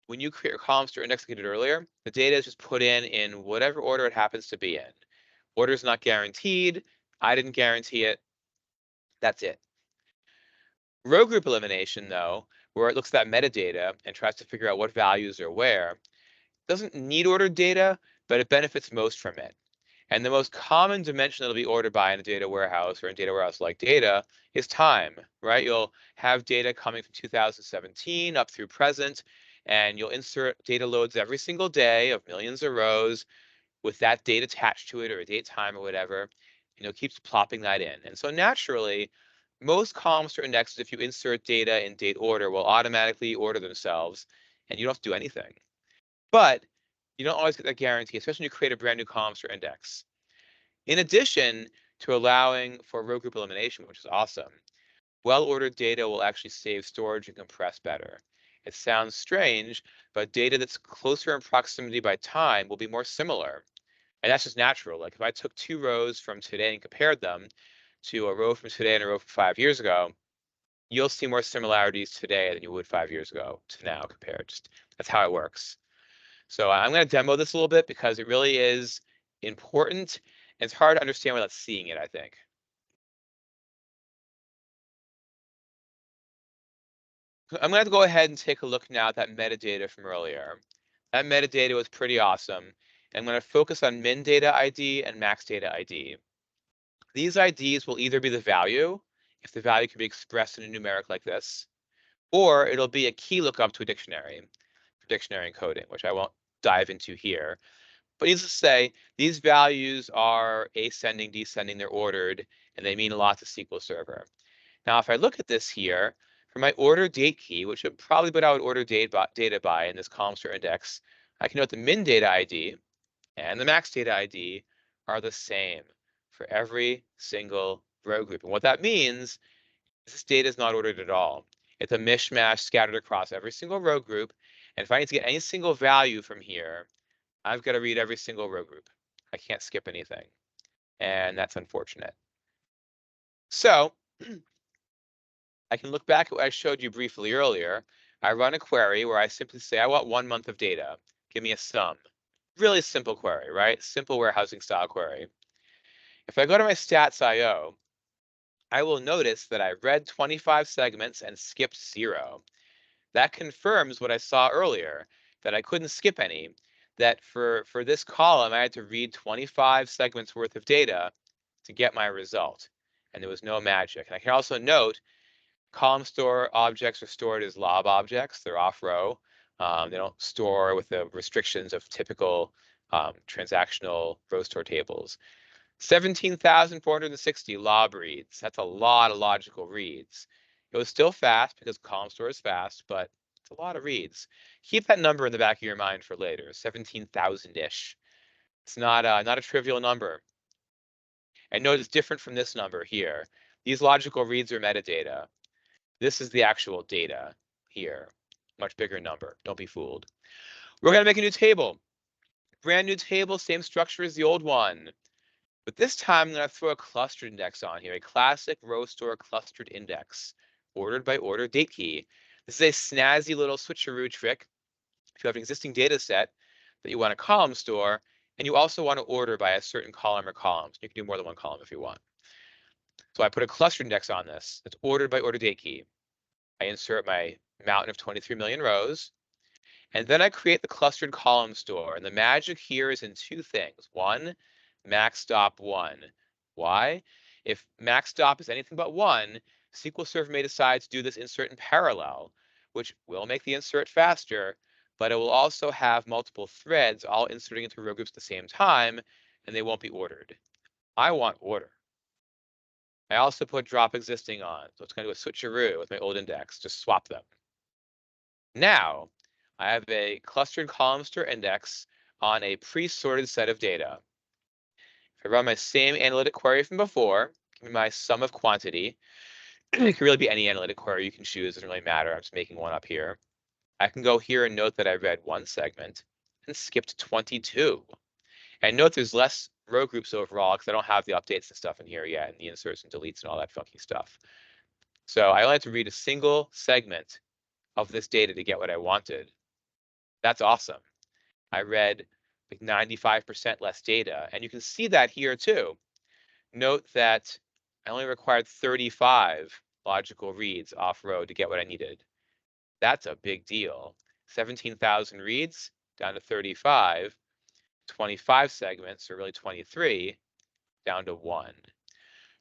when you create a Columnstore index like I did earlier, the data is just put in whatever order it happens to be in. Order is not guaranteed. I didn't guarantee it. That's it. Row group elimination, though, where it looks at that metadata and tries to figure out what values are where, doesn't need ordered data, but it benefits most from it. And the most common dimension that'll be ordered by in a data warehouse or in data warehouse like data is time, right? You'll have data coming from 2017 up through present, and you'll insert data loads every single day of millions of rows with that date attached to it or a date time or whatever, and it keeps plopping that in. And so naturally, most Columnstore indexes, if you insert data in date order, will automatically order themselves, and you don't have to do anything. But you don't always get that guarantee, especially when you create a brand new Columnstore index. In addition to allowing for row group elimination, which is awesome, well-ordered data will actually save storage and compress better. It sounds strange, but data that's closer in proximity by time will be more similar. And that's just natural. Like if I took 2 rows from today and compared them to a row from today and a row from 5 years ago, you'll see more similarities today than you would 5 years ago to now compared. Just that's how it works. So I'm going to demo this a little bit because it really is important. And it's hard to understand without seeing it, I think. I'm going to go ahead and take a look now at that metadata from earlier. That metadata was pretty awesome. And I'm going to focus on min data ID and max data ID. These IDs will either be the value, if the value can be expressed in a numeric like this, or it'll be a key lookup to a dictionary for dictionary encoding, which I won't dive into here. But needless to say, these values are ascending, descending, they're ordered, and they mean a lot to SQL Server. Now, if I look at this here, for my order date key, which would probably what I would order data by in this Columnstore index, I can note the min data ID and the max data ID are the same for every single row group. And what that means is this data is not ordered at all. It's a mishmash scattered across every single row group. And if I need to get any single value from here, I've got to read every single row group. I can't skip anything. And that's unfortunate. So I can look back at what I showed you briefly earlier. I run a query where I simply say, I want 1 month of data. Give me a sum. Really simple query, right? Simple warehousing style query. If I go to my stats.io, I will notice that I read 25 segments and skipped 0. That confirms what I saw earlier, that I couldn't skip any, that for this column, I had to read 25 segments worth of data to get my result. And there was no magic. And I can also note Columnstore objects are stored as lob objects. They're off row. They don't store with the restrictions of typical transactional row store tables. 17,460 lob reads. That's a lot of logical reads. It was still fast because Columnstore is fast, but it's a lot of reads. Keep that number in the back of your mind for later, 17,000-ish. It's not a trivial number. And note it's different from this number here. These logical reads are metadata. This is the actual data here. Much bigger number. Don't be fooled. We're going to make a new table. Brand new table, same structure as the old one. But this time I'm going to throw a clustered index on here, a classic row store clustered index. ordered by order date key. This is a snazzy little switcheroo trick. If you have an existing data set that you want to column store, and you also want to order by a certain column or columns. You can do more than one column if you want. So I put a cluster index on this. It's ordered by order date key. I insert my mountain of 23 million rows, and then I create the clustered column store. And the magic here is in two things. One, max stop 1. Why? If max stop is anything but 1, SQL Server may decide to do this insert in parallel, which will make the insert faster, but it will also have multiple threads all inserting into row groups at the same time, and they won't be ordered. I want order. I also put drop existing on, so it's going to do a switcheroo with my old index, just swap them. Now, I have a clustered column store index on a pre-sorted set of data. If I run my same analytic query from before, give me my sum of quantity, it can really be any analytic query you can choose, doesn't really matter, I'm just making one up here. I can go here and note that I read one segment and skipped 22. And note there's less row groups overall because I don't have the updates and stuff in here yet, and the inserts and deletes and all that funky stuff. So I only have to read a single segment of this data to get what I wanted. That's awesome. I read like 95% less data, and you can see that here too. Note that I only required 35 logical reads off row to get what I needed. That's a big deal. 17,000 reads down to 35, 25 segments, or really 23, down to 1.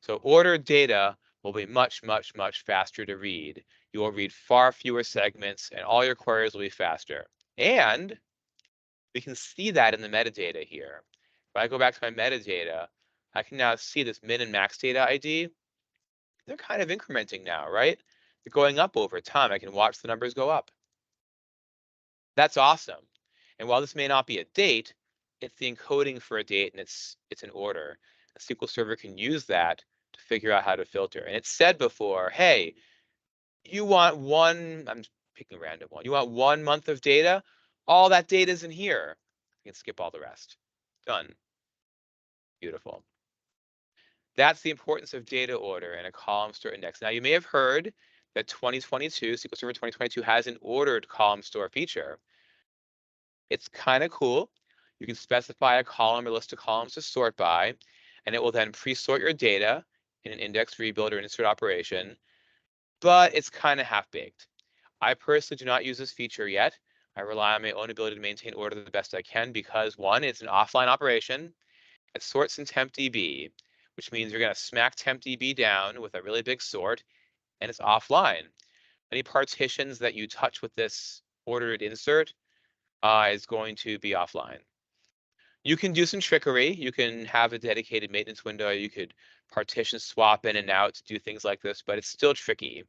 So ordered data will be much, much, much faster to read. You will read far fewer segments, and all your queries will be faster. And we can see that in the metadata here. If I go back to my metadata, I can now see this min and max data ID. They're kind of incrementing now, right? They're going up over time. I can watch the numbers go up. That's awesome. And while this may not be a date, it's the encoding for a date, and it's an order. A SQL Server can use that to figure out how to filter. And it said before, hey, you want one, I'm picking a random one, you want 1 month of data? All that data is in here. You can skip all the rest. Done. Beautiful. That's the importance of data order in a column store index. Now, you may have heard that 2022, SQL Server 2022 has an ordered column store feature. It's kind of cool. You can specify a column or list of columns to sort by, and it will then pre-sort your data in an index rebuild or insert operation, but it's kind of half-baked. I personally do not use this feature yet. I rely on my own ability to maintain order the best I can because, one, it's an offline operation. It sorts in tempdb, which means you're going to smack tempdb down with a really big sort, and it's offline. Any partitions that you touch with this ordered insert is going to be offline. You can do some trickery. You can have a dedicated maintenance window. You could partition swap in and out to do things like this, but it's still tricky.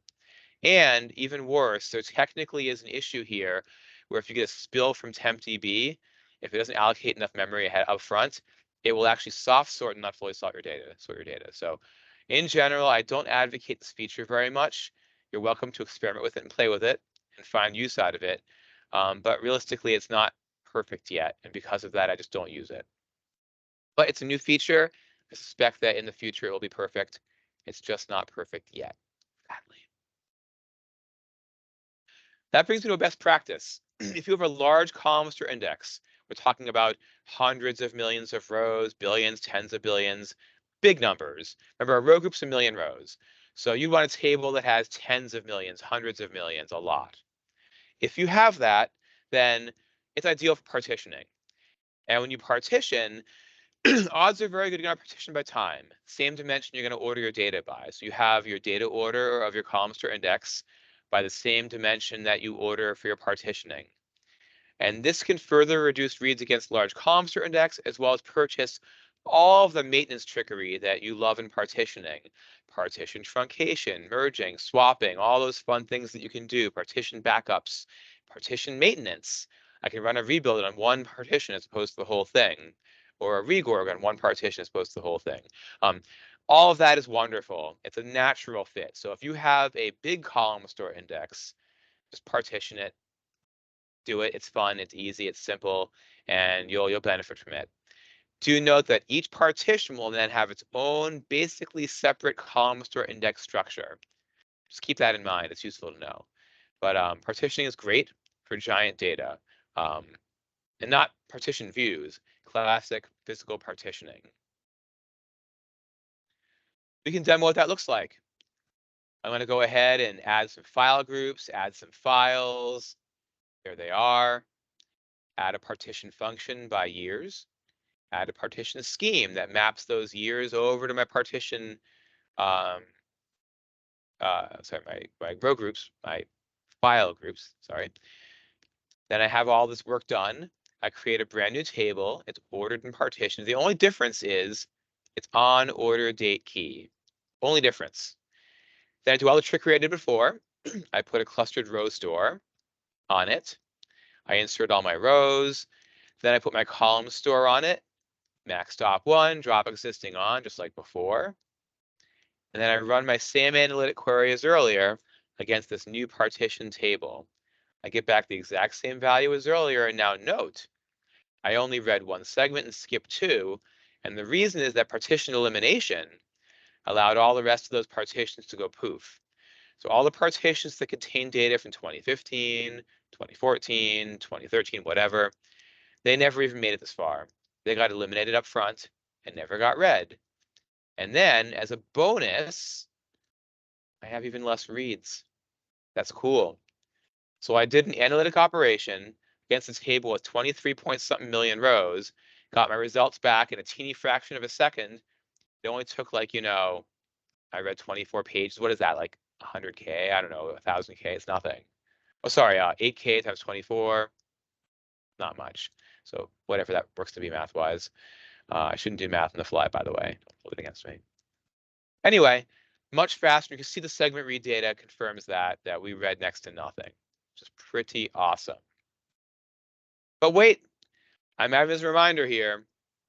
And even worse, there technically is an issue here where if you get a spill from tempdb, if it doesn't allocate enough memory ahead up front, it will actually soft sort and not fully sort your data. So in general, I don't advocate this feature very much. You're welcome to experiment with it and play with it and find use out of it. But realistically, it's not perfect yet. And because of that, I just don't use it. But it's a new feature. I suspect that in the future, it will be perfect. It's just not perfect yet, sadly. That brings me to a best practice. If you have a large column store index, we're talking about hundreds of millions of rows, billions, tens of billions, big numbers. Remember, a row group's a million rows. So you want a table that has tens of millions, hundreds of millions, a lot. If you have that, then it's ideal for partitioning. And when you partition, odds are very good you're going to partition by time. Same dimension you're going to order your data by. So you have your data order of your column store index by the same dimension that you order for your partitioning. And this can further reduce reads against large column store index, as well as purchase all of the maintenance trickery that you love in partitioning. Partition truncation, merging, swapping, all those fun things that you can do, partition backups, partition maintenance. I can run a rebuild on one partition as opposed to the whole thing, or a regorg on one partition as opposed to the whole thing. All of that is wonderful. It's a natural fit. So if you have a big column store index, just partition it, do it. It's fun, it's easy, it's simple, and you'll benefit from it. Do note that each partition will then have its own basically separate column store index structure. Just keep that in mind. It's useful to know. But partitioning is great for giant data, and not partition views, classic physical partitioning. We can demo what that looks like. I'm going to go ahead and add some file groups, add some files. There they are. Add a partition function by years. Add a partition scheme that maps those years over to my partition, my row groups, my file groups, sorry. Then I have all this work done. I create a brand new table. It's ordered in partitions. The only difference is it's on order date key. Only difference. Then I do all the trickery I did before. I put a clustered row store on it. I insert all my rows. Then I put my column store on it. Max stop 1, drop existing on, just like before. And then I run my same analytic query as earlier against this new partition table. I get back the exact same value as earlier, and now note, I only read one segment and skipped 2, and the reason is that partition elimination allowed all the rest of those partitions to go poof. So all the partitions that contain data from 2015, 2014, 2013, whatever, they never even made it this far. They got eliminated up front and never got read. And then, as a bonus, I have even less reads. That's cool. So I did an analytic operation against a table with 23-point-something million rows, got my results back in a teeny fraction of a second. It only took like, I read 24 pages. What is that, like 100K? I don't know, 1,000K. It's nothing. Oh, sorry, 8K times 24. Not much. So whatever that works to be math-wise. I shouldn't do math on the fly, by the way. Don't hold it against me. Anyway, much faster. You can see the segment read data confirms that we read next to nothing, which is pretty awesome. But wait, I'm having this reminder here.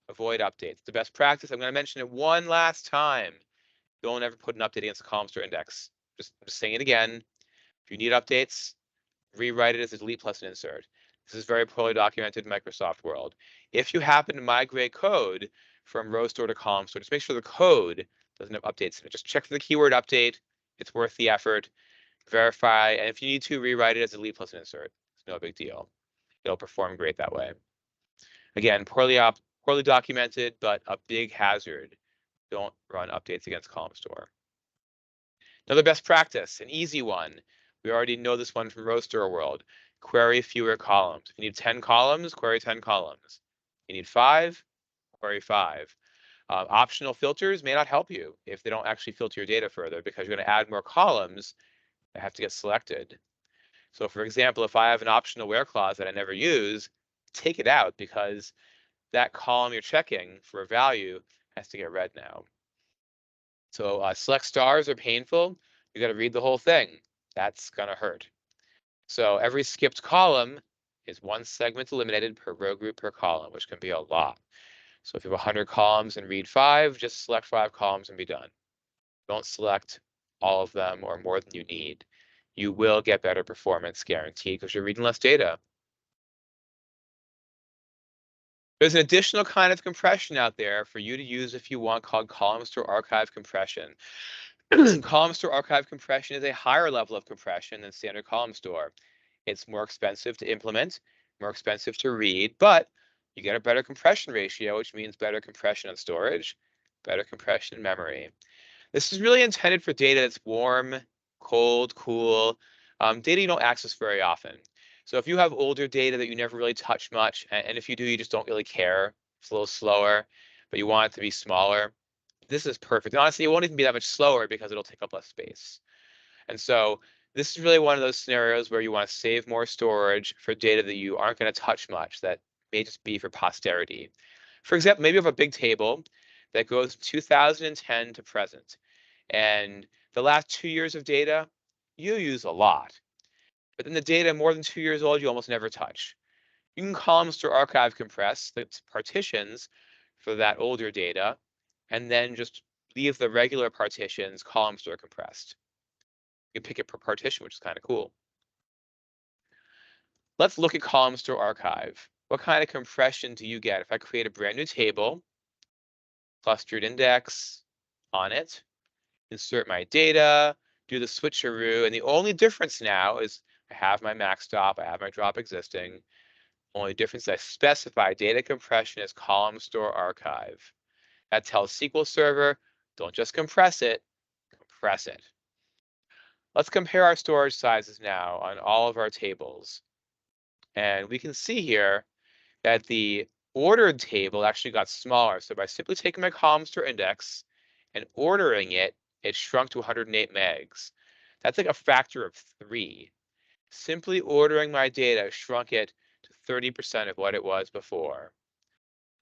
Avoid updates. The best practice, I'm going to mention it one last time. Don't ever put an update against a Columnstore index. Just saying it again. If you need updates, rewrite it as a delete plus an insert. This is very poorly documented in Microsoft world. If you happen to migrate code from rowstore to Columnstore, just make sure the code doesn't have updates in it. Just check for the keyword update. It's worth the effort. Verify, and if you need to, rewrite it as a delete plus an insert. It's no big deal. It'll perform great that way. Again, poorly documented, but a big hazard. Don't run updates against Columnstore. Another best practice, an easy one. We already know this one from rowstore world. Query fewer columns. If you need 10 columns, query 10 columns. If you need 5, query 5. Optional filters may not help you if they don't actually filter your data further, because you're going to add more columns that have to get selected. So for example, if I have an optional where clause that I never use, take it out, because that column you're checking for a value has to get read now. So select stars are painful. You got to read the whole thing. That's going to hurt. So every skipped column is one segment eliminated per row group per column, which can be a lot. So if you have 100 columns and read 5, just select 5 columns and be done. Don't select all of them or more than you need. You will get better performance guaranteed because you're reading less data. There's an additional kind of compression out there for you to use if you want, called Columnstore archive compression. Columnstore archive compression is a higher level of compression than standard Columnstore. It's more expensive to implement, more expensive to read, but you get a better compression ratio, which means better compression on storage, better compression in memory. This is really intended for data that's warm, cold, cool, data you don't access very often. So if you have older data that you never really touch much, and if you do, you just don't really care, it's a little slower, but you want it to be smaller, this is perfect. And honestly, it won't even be that much slower because it'll take up less space. And so this is really one of those scenarios where you want to save more storage for data that you aren't going to touch much, that may just be for posterity. For example, maybe you have a big table that goes 2010 to present, and the last 2 years of data, you use a lot. But then the data more than 2 years old, you almost never touch. You can Columnstore archive compress the partitions for that older data, and then just leave the regular partitions Columnstore compressed. You can pick it per partition, which is kind of cool. Let's look at Columnstore archive. What kind of compression do you get if I create a brand new table, clustered index on it, insert my data, do the switcheroo, and the only difference now is I have my max stop, I have my drop existing. Only difference is I specify data compression as column store archive. That tells SQL Server, don't just compress it, compress it. Let's compare our storage sizes now on all of our tables. And we can see here that the ordered table actually got smaller. So by simply taking my column store index and ordering it, it shrunk to 108 megs. That's like a factor of 3. Simply ordering my data shrunk it to 30% of what it was before.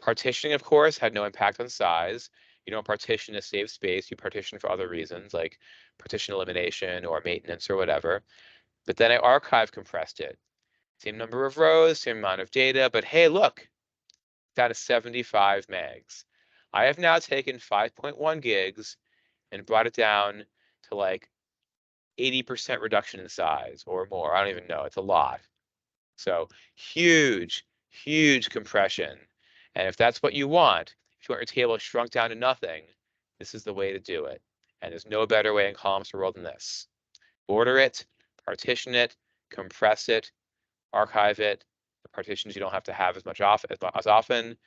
Partitioning, of course, had no impact on size. You don't partition to save space. You partition for other reasons, like partition elimination or maintenance or whatever. But then I archive compressed it. Same number of rows, same amount of data, but hey, look, down to 75 megs. I have now taken 5.1 gigs and brought it down to like 80% reduction in size or more. I don't even know. It's a lot. So huge, huge compression. And if that's what you want, if you want your table shrunk down to nothing, this is the way to do it. And there's no better way in Columnstore world than this. Order it, partition it, compress it, archive it, the partitions you don't have to have as often,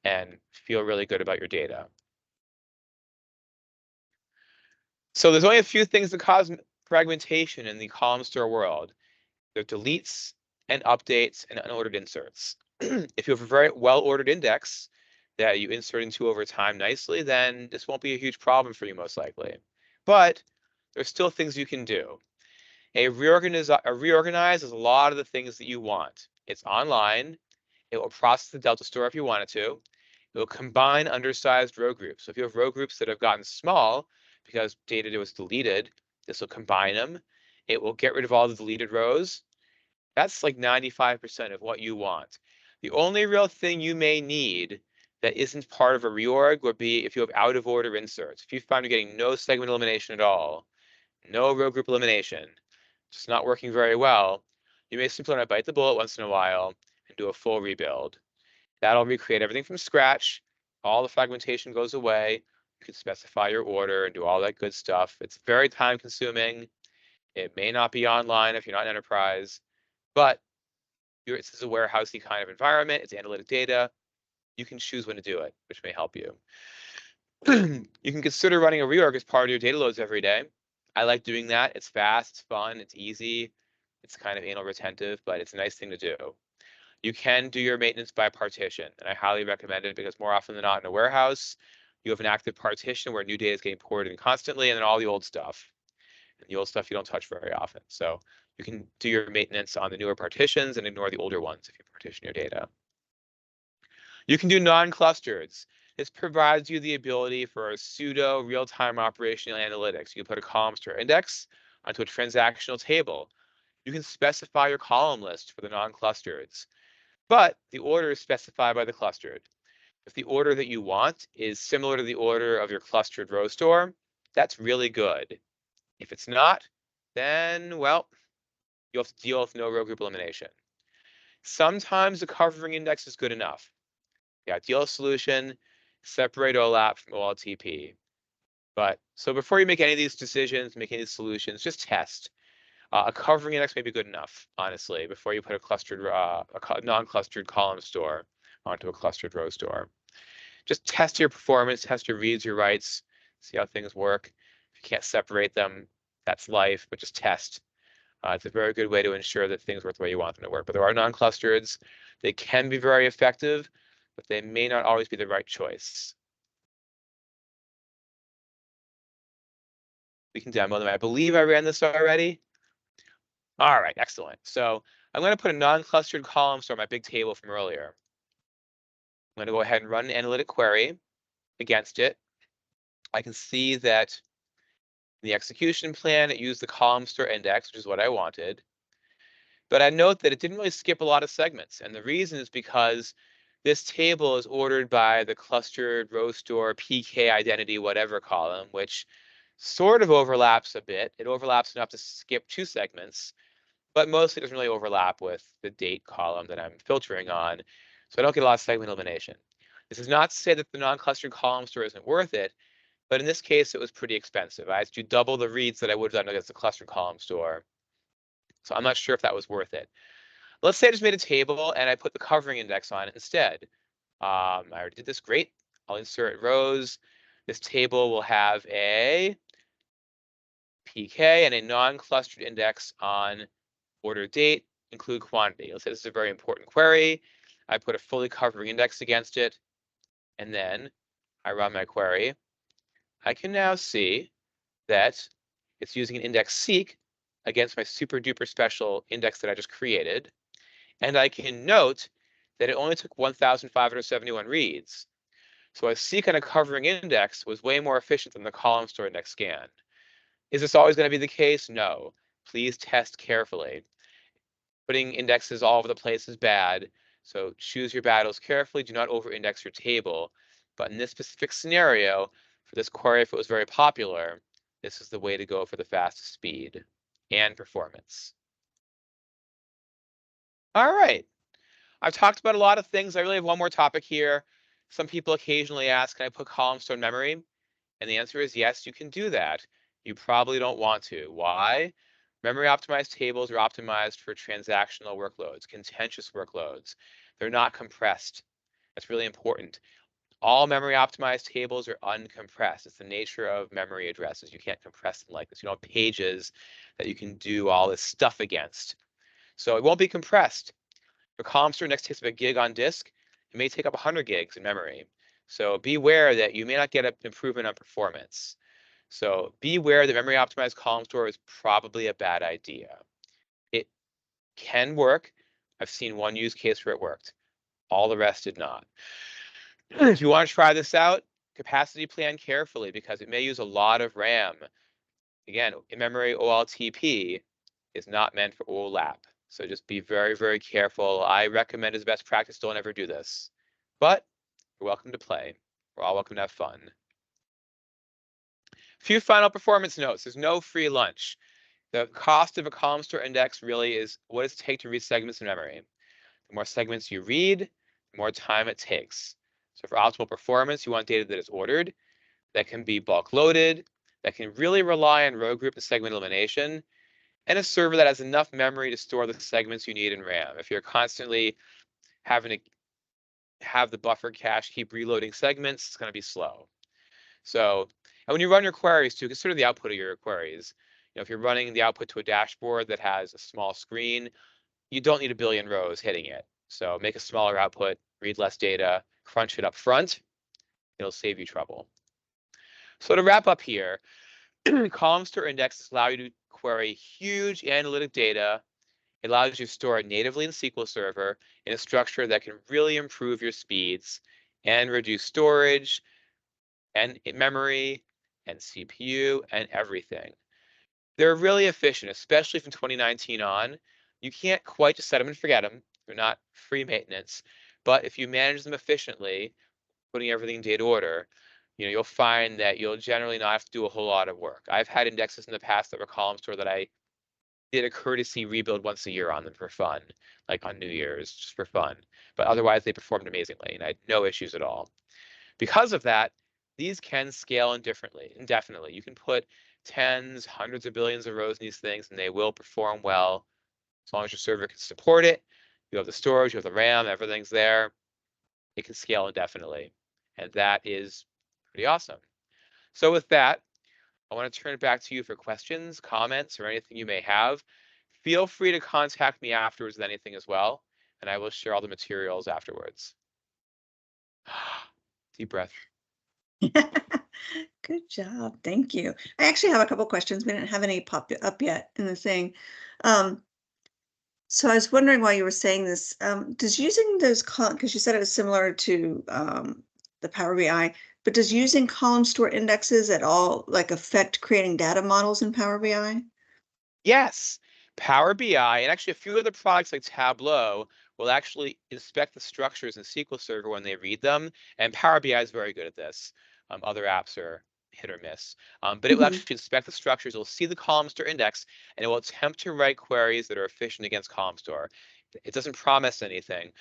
and feel really good about your data. So there's only a few things that cause fragmentation in the Columnstore world. There are deletes and updates and unordered inserts. If you have a very well-ordered index that you insert into over time nicely, then this won't be a huge problem for you most likely. But there's still things you can do. A reorganize is a lot of the things that you want. It's online. It will process the Delta store if you want it to. It will combine undersized row groups. So if you have row groups that have gotten small because data was deleted, this will combine them. It will get rid of all the deleted rows. That's like 95% of what you want. The only real thing you may need that isn't part of a reorg would be if you have out of order inserts. If you find you're getting no segment elimination at all, no row group elimination, just not working very well, you may simply want to bite the bullet once in a while and do a full rebuild. That'll recreate everything from scratch. All the fragmentation goes away. You can specify your order and do all that good stuff. It's very time consuming. It may not be online if you're not an enterprise, but this is a warehousey kind of environment. It's analytic data. You can choose when to do it, which may help you. You can consider running a reorg as part of your data loads every day. I like doing that. It's fast, it's fun, it's easy. It's kind of anal retentive, but it's a nice thing to do. You can do your maintenance by partition, and I highly recommend it because more often than not in a warehouse, you have an active partition where new data is getting poured in constantly, and then all the old stuff. And the old stuff you don't touch very often. So you can do your maintenance on the newer partitions and ignore the older ones if you partition your data. You can do non-clustered. This provides you the ability for a pseudo real-time operational analytics. You can put a Columnstore index onto a transactional table. You can specify your column list for the non-clustered, but the order is specified by the clustered. If the order that you want is similar to the order of your clustered row store, that's really good. If it's not, then, well, you'll have to deal with no row group elimination. Sometimes the covering index is good enough. The ideal solution, separate OLAP from OLTP. But so before you make any of these decisions, make any of these solutions, just test. A covering index may be good enough, honestly, before you put a clustered, non-clustered column store onto a clustered row store. Just test your performance, test your reads, your writes, see how things work. If you can't separate them, that's life, but just test. It's a very good way to ensure that things work the way you want them to work. But there are non-clustereds. They can be very effective, but they may not always be the right choice. We can demo them. I believe I ran this already. All right, excellent. So I'm going to put a non-clustered column store on my big table from earlier. I'm going to go ahead and run an analytic query against it. I can see that in the execution plan, it used the column store index, which is what I wanted. But I note that it didn't really skip a lot of segments. And the reason is because this table is ordered by the clustered row store PK identity whatever column, which sort of overlaps a bit. It overlaps enough to skip 2 segments, but mostly doesn't really overlap with the date column that I'm filtering on. So I don't get a lot of segment elimination. This is not to say that the non-clustered column store isn't worth it. But in this case, it was pretty expensive. I had to do double the reads that I would have done against the cluster column store. So I'm not sure if that was worth it. Let's say I just made a table and I put the covering index on it instead. I already did this. Great. I'll insert rows. This table will have a PK and a non-clustered index on order date, include quantity. Let's say this is a very important query. I put a fully covering index against it, and then I run my query. I can now see that it's using an index seek against my super duper special index that I just created. And I can note that it only took 1,571 reads. So a seek on a covering index was way more efficient than the column store index scan. Is this always going to be the case? No. Please test carefully. Putting indexes all over the place is bad. So choose your battles carefully. Do not over-index your table. But in this specific scenario, for this query, if it was very popular, this is the way to go for the fastest speed and performance. All right. I've talked about a lot of things. I really have one more topic here. Some people occasionally ask, can I put Columnstore in memory? And the answer is yes, you can do that. You probably don't want to. Why? Memory optimized tables are optimized for transactional workloads, contentious workloads. They're not compressed. That's really important. All memory optimized tables are uncompressed. It's the nature of memory addresses. You can't compress them like this. You don't have pages that you can do all this stuff against. So it won't be compressed. For Columnstore next takes up a gig on disk, it may take up 100 gigs in memory. So beware that you may not get an improvement on performance. So beware that memory optimized column store is probably a bad idea. It can work. I've seen one use case where it worked. All the rest did not. If you want to try this out, capacity plan carefully because it may use a lot of RAM. Again, in-memory OLTP is not meant for OLAP. So just be very, very careful. I recommend as best practice, don't ever do this. But you're welcome to play. We're all welcome to have fun. Few final performance notes. There's no free lunch. The cost of a column store index really is what does it take to read segments in memory. The more segments you read, the more time it takes. So for optimal performance, you want data that is ordered, that can be bulk loaded, that can really rely on row group and segment elimination, and a server that has enough memory to store the segments you need in RAM. If you're constantly having to have the buffer cache keep reloading segments, it's going to be slow. So, and when you run your queries too, consider the output of your queries. If you're running the output to a dashboard that has a small screen, you don't need a billion rows hitting it. So make a smaller output, read less data, crunch it up front. It'll save you trouble. So to wrap up here, column store indexes allow you to query huge analytic data. It allows you to store it natively in SQL Server in a structure that can really improve your speeds and reduce storage and memory and CPU and everything. They're really efficient, especially from 2019 on. You can't quite just set them and forget them. They're not free maintenance. But if you manage them efficiently, putting everything in data order, you'll find that you'll generally not have to do a whole lot of work. I've had indexes in the past that were column store that I did a courtesy rebuild once a year on them for fun, like on New Year's, just for fun. But otherwise, they performed amazingly, and I had no issues at all. Because of that, these can scale indefinitely. You can put tens, hundreds of billions of rows in these things, and they will perform well as long as your server can support it. You have the storage, you have the RAM, everything's there. It can scale indefinitely, and that is pretty awesome. So with that, I want to turn it back to you for questions, comments, or anything you may have. Feel free to contact me afterwards with anything as well, and I will share all the materials afterwards. Deep breath. Good job. Thank you. I actually have a couple questions. We didn't have any pop up yet in the thing. So I was wondering why you were saying this, does using those because you said it was similar to the Power BI, but does using column store indexes at all like affect creating data models in Power BI? Yes, Power BI and actually a few other products like Tableau will actually inspect the structures in SQL Server when they read them, and Power BI is very good at this. Other apps are hit or miss, but it will actually inspect the structures. It will see the column store index, and it will attempt to write queries that are efficient against column store. It doesn't promise anything,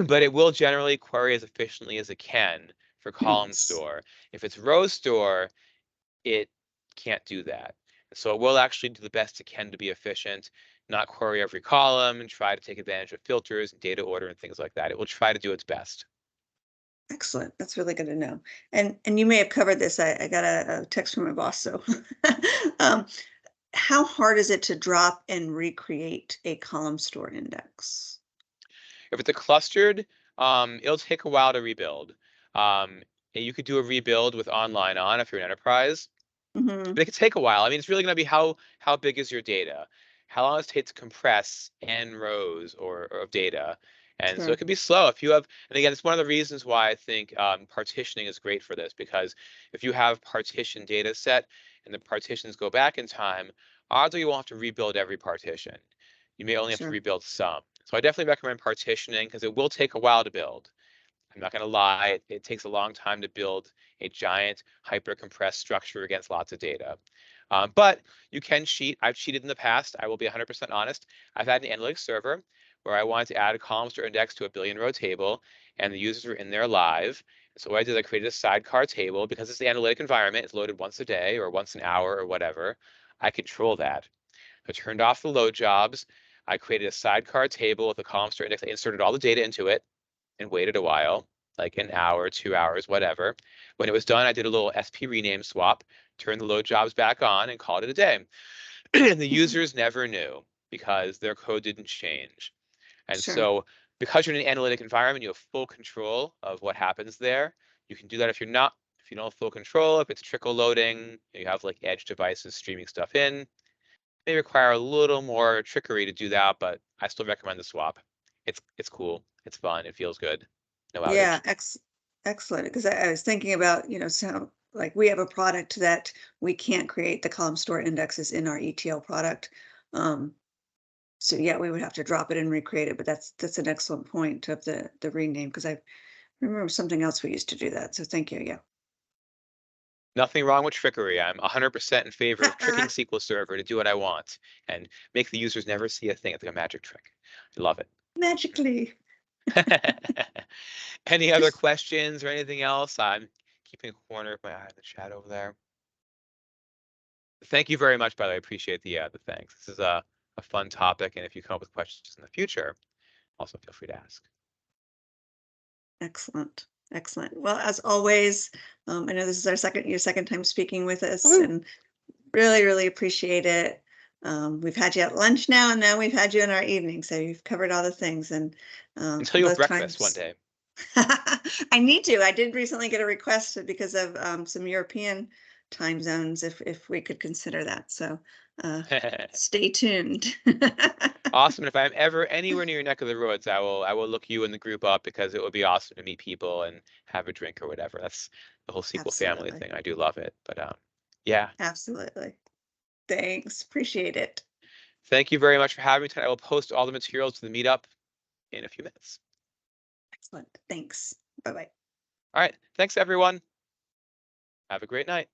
but it will generally query as efficiently as it can for Columnstore. If it's rowstore, it can't do that. So it will actually do the best it can to be efficient, not query every column and try to take advantage of filters and data order and things like that. It will try to do its best. Excellent. That's really good to know. And you may have covered this. I got a text from my boss. So how hard is it to drop and recreate a column store index? If it's a clustered, it'll take a while to rebuild. You could do a rebuild with online on if you're an enterprise. Mm-hmm. But it could take a while. I mean, it's really going to be how big is your data? How long does it take to compress n rows or of data? And so Sure. it can be slow if you have, and again, it's one of the reasons why I think partitioning is great for this, because if you have partition data set and the partitions go back in time, odds are you won't have to rebuild every partition. You may only have to Sure. rebuild some. So I definitely recommend partitioning because it will take a while to build. I'm not going to lie, it takes a long time to build a giant hyper-compressed structure against lots of data. But you can cheat. I've cheated in the past. I will be 100% honest. I've had an analytics server where I wanted to add a Columnstore index to a billion row table, and the users were in there live. So what I did, I created a sidecar table because it's the analytic environment. It's loaded once a day or once an hour or whatever. I control that. I turned off the load jobs. I created a sidecar table with a Columnstore index. I inserted all the data into it and waited a while, like an hour, 2 hours, whatever. When it was done, I did a little SP rename swap, turned the load jobs back on, and called it a day. And the users never knew because their code didn't change. And Sure. so because you're in an analytic environment, you have full control of what happens there. You can do that if you're not, if you don't have full control, if it's trickle loading, you have like edge devices streaming stuff in. May require a little more trickery to do that, but I still recommend the swap. It's cool. It's fun. It feels good. No Yeah. outage. Excellent. Because I was thinking about, so like we have a product that we can't create the column store indexes in our ETL product. So yeah, we would have to drop it and recreate it, but that's an excellent point of the rename, because I remember something else we used to do that. So thank you. Yeah. Nothing wrong with trickery. I'm 100% in favor of tricking SQL Server to do what I want and make the users never see a thing. It's like a magic trick. I love it. Magically. Any other questions or anything else? I'm keeping a corner of my eye in the chat over there. Thank you very much, by the way. I appreciate the thanks. This is a fun topic, and if you come up with questions in the future, also feel free to ask. Excellent. Excellent. Well, as always, I know this is your second time speaking with us, Woo! and really appreciate it. We've had you at lunch now, and now we've had you in our evening, so you've covered all the things. And Until you have both breakfast one times, day. I need to. I did recently get a request because of some European time zones, if we could consider that. So stay tuned. Awesome. And if I'm ever anywhere near your neck of the woods, I will look you and the group up because it would be awesome to meet people and have a drink or whatever. That's the whole SQL family Absolutely. thing. I do love it. But yeah. Absolutely. Thanks. Appreciate it. Thank you very much for having me tonight. I will post all the materials to the meetup in a few minutes. Excellent. Thanks. Bye-bye. All right. Thanks, everyone. Have a great night.